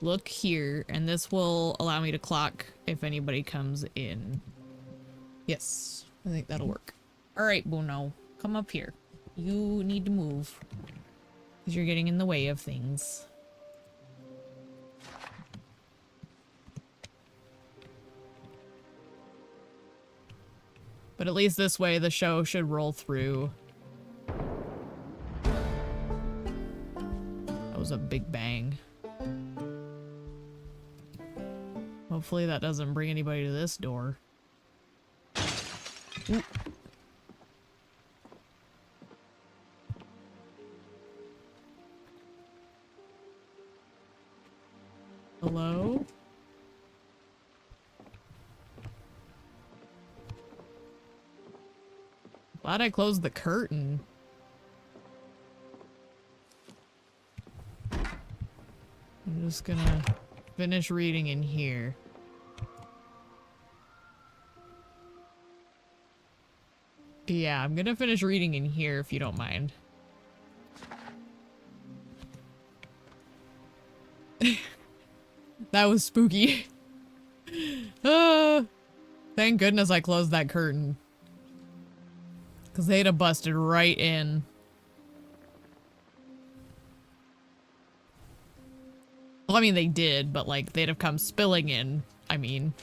A: look here, and this will allow me to clock if anybody comes in. Yes, I think that'll work. Alright, Bruno, come up here. You need to move, because you're getting in the way of things. But at least this way the show should roll through. That was a big bang. Hopefully that doesn't bring anybody to this door. Ooh. Hello? Glad I closed the curtain. I'm just gonna finish reading in here. Yeah, I'm gonna finish reading in here if you don't mind. That was spooky. Thank goodness I closed that curtain. Because they'd have busted right in. Well, I mean, they did, but, like, they'd have come spilling in, I mean.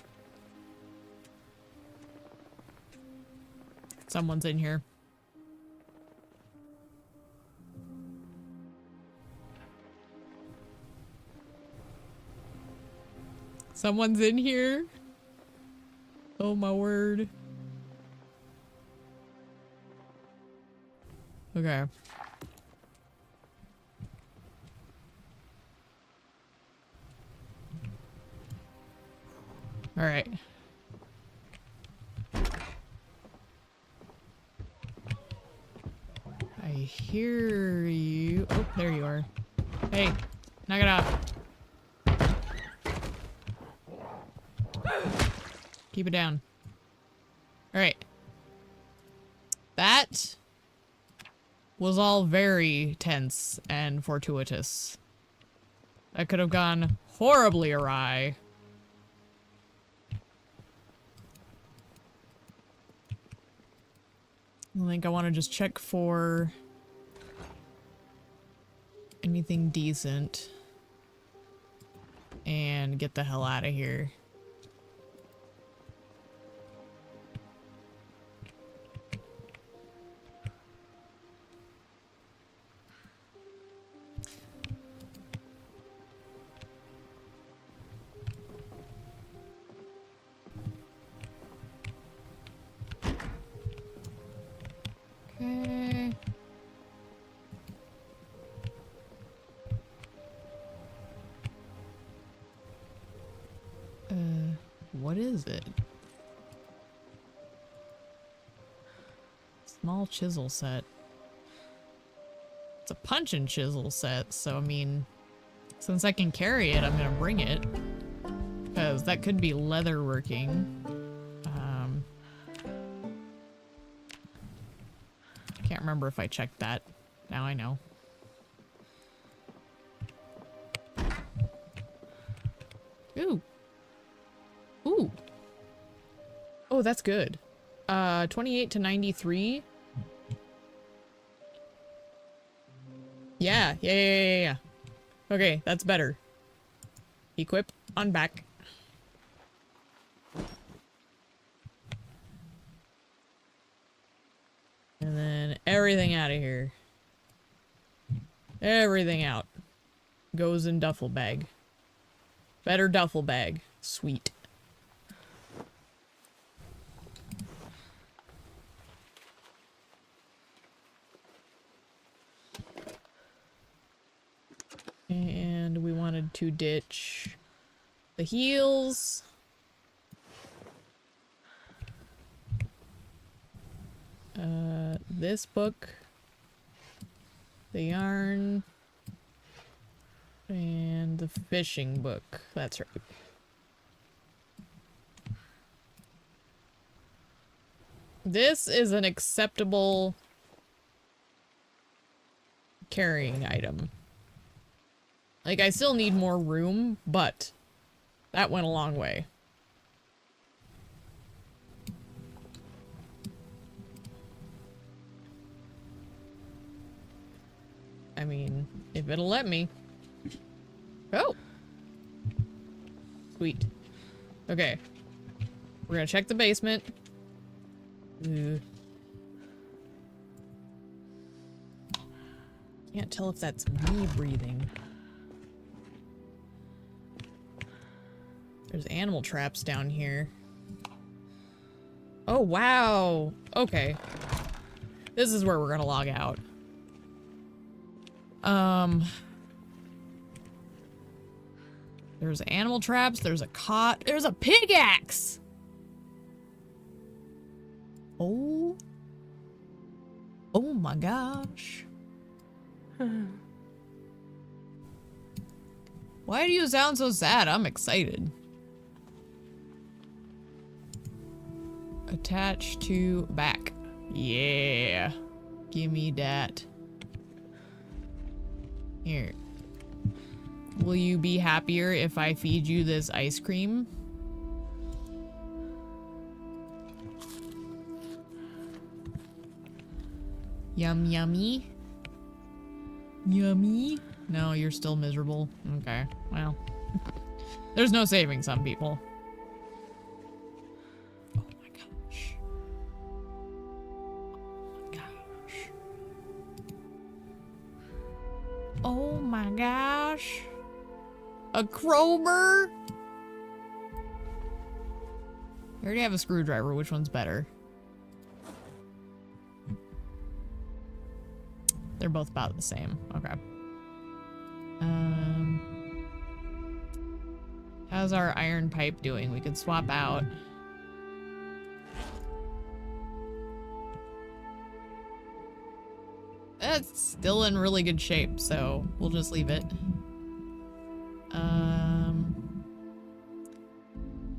A: Someone's in here. Someone's in here? Oh my word. Okay. All right. hear you. Oh, there you are. Hey, knock it off. Keep it down. Alright. That was all very tense and fortuitous. That could have gone horribly awry. I think I want to just check for anything decent and get the hell out of here. Okay. What is it? Small chisel set. It's a punch and chisel set, so I mean, since I can carry it, I'm gonna bring it. Because that could be leather working. Can't remember if I checked that. Now I know. Ooh. Ooh. Oh, that's good. 28 to 93. Yeah. Okay, that's better. Equip on back. And then everything out of here. Everything out. Goes in duffel bag. Better duffel bag. Sweet. And we wanted to ditch the heels. This book, the yarn, and the fishing book. That's right. This is an acceptable carrying item. Like, I still need more room, but that went a long way. I mean, if it'll let me. Oh! Sweet. Okay. We're gonna check the basement. Can't tell if that's me breathing. There's animal traps down here. Oh, wow! Okay. This is where we're gonna log out. There's animal traps, there's a cot, there's a pickaxe! Oh. Oh my gosh. Why do you sound so sad? I'm excited. Attach to back. Yeah. Give me that. Here. Will you be happier if I feed you this ice cream? Yum yummy. Yummy? No, you're still miserable. Okay, well. There's no saving some people. Oh my gosh. Oh my gosh. Oh my gosh. A crowbar? I already have a screwdriver. Which one's better? They're both about the same. Okay. How's our iron pipe doing? We could swap out. That's still in really good shape, so we'll just leave it.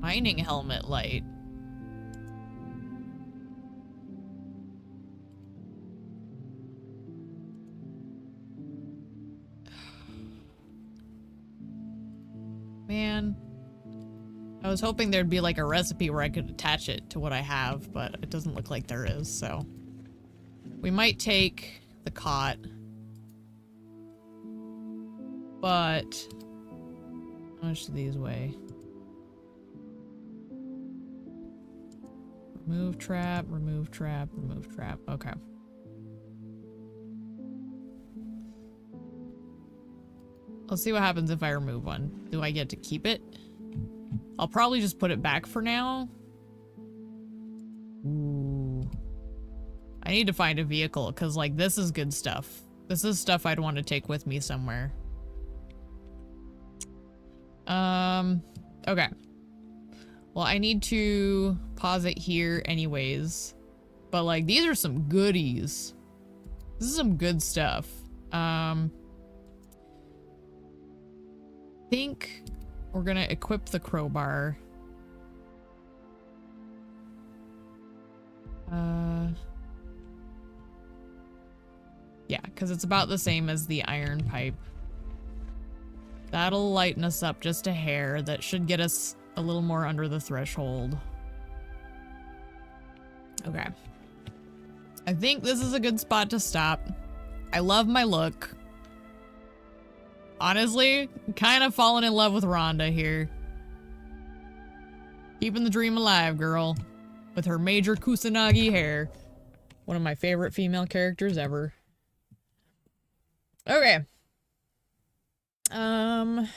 A: Mining helmet light. Man. I was hoping there'd be like a recipe where I could attach it to what I have, but it doesn't look like there is, so. We might take the cot. But how much do these weigh? Remove trap, remove trap, remove trap. Okay. Let's see what happens if I remove one. Do I get to keep it? I'll probably just put it back for now. Ooh. I need to find a vehicle, because, like, this is good stuff. This is stuff I'd want to take with me somewhere. Okay. Well, I need to pause it here anyways. But, like, these are some goodies. This is some good stuff. I think we're gonna equip the crowbar. Yeah, because it's about the same as the iron pipe. That'll lighten us up just a hair. That should get us a little more under the threshold. Okay. I think this is a good spot to stop. I love my look. Honestly, kind of falling in love with Rhonda here. Keeping the dream alive, girl. With her Major Kusanagi hair. One of my favorite female characters ever. Okay. I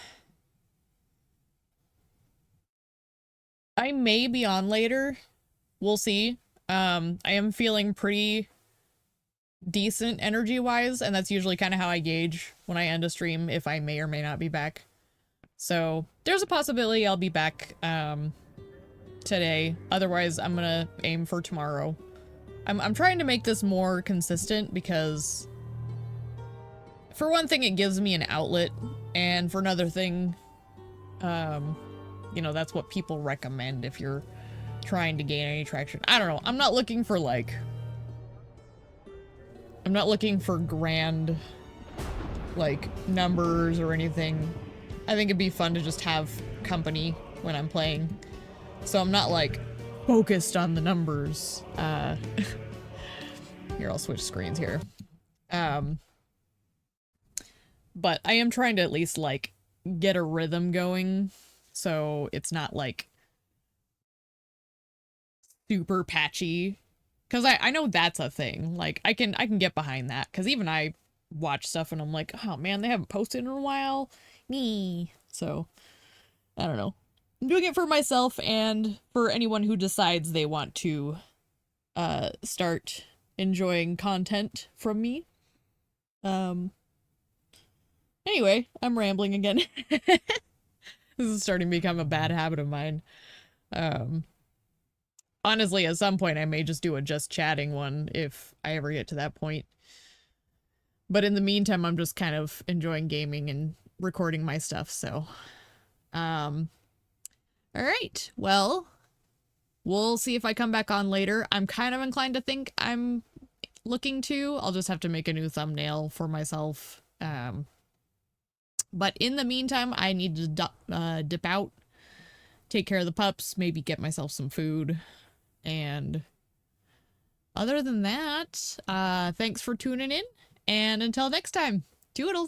A: may be on later. We'll see. I am feeling pretty decent energy-wise, and that's usually kind of how I gauge when I end a stream, if I may or may not be back. So, there's a possibility I'll be back, today. Otherwise, I'm gonna aim for tomorrow. I'm trying to make this more consistent because, for one thing, it gives me an outlet, and for another thing, you know, that's what people recommend if you're trying to gain any traction. I don't know. I'm not looking for, like, I'm not looking for grand, like, numbers or anything. I think it'd be fun to just have company when I'm playing. So I'm not, like, focused on the numbers. Here, I'll switch screens here. But I am trying to at least, like, get a rhythm going. So it's not, like, super patchy. Because I know that's a thing. Like, I can get behind that. Because even I watch stuff and I'm like, oh man, they haven't posted in a while. Me. So, I don't know. I'm doing it for myself and for anyone who decides they want to start enjoying content from me. Anyway, I'm rambling again. This is starting to become a bad habit of mine. Honestly, at some point I may just do a just chatting one if I ever get to that point. But in the meantime, I'm just kind of enjoying gaming and recording my stuff, so. Alright, well, we'll see if I come back on later. I'm kind of inclined to think I'm looking to. I'll just have to make a new thumbnail for myself. But in the meantime, I need to dip out, take care of the pups, maybe get myself some food. And other than that, thanks for tuning in. And until next time, toodles!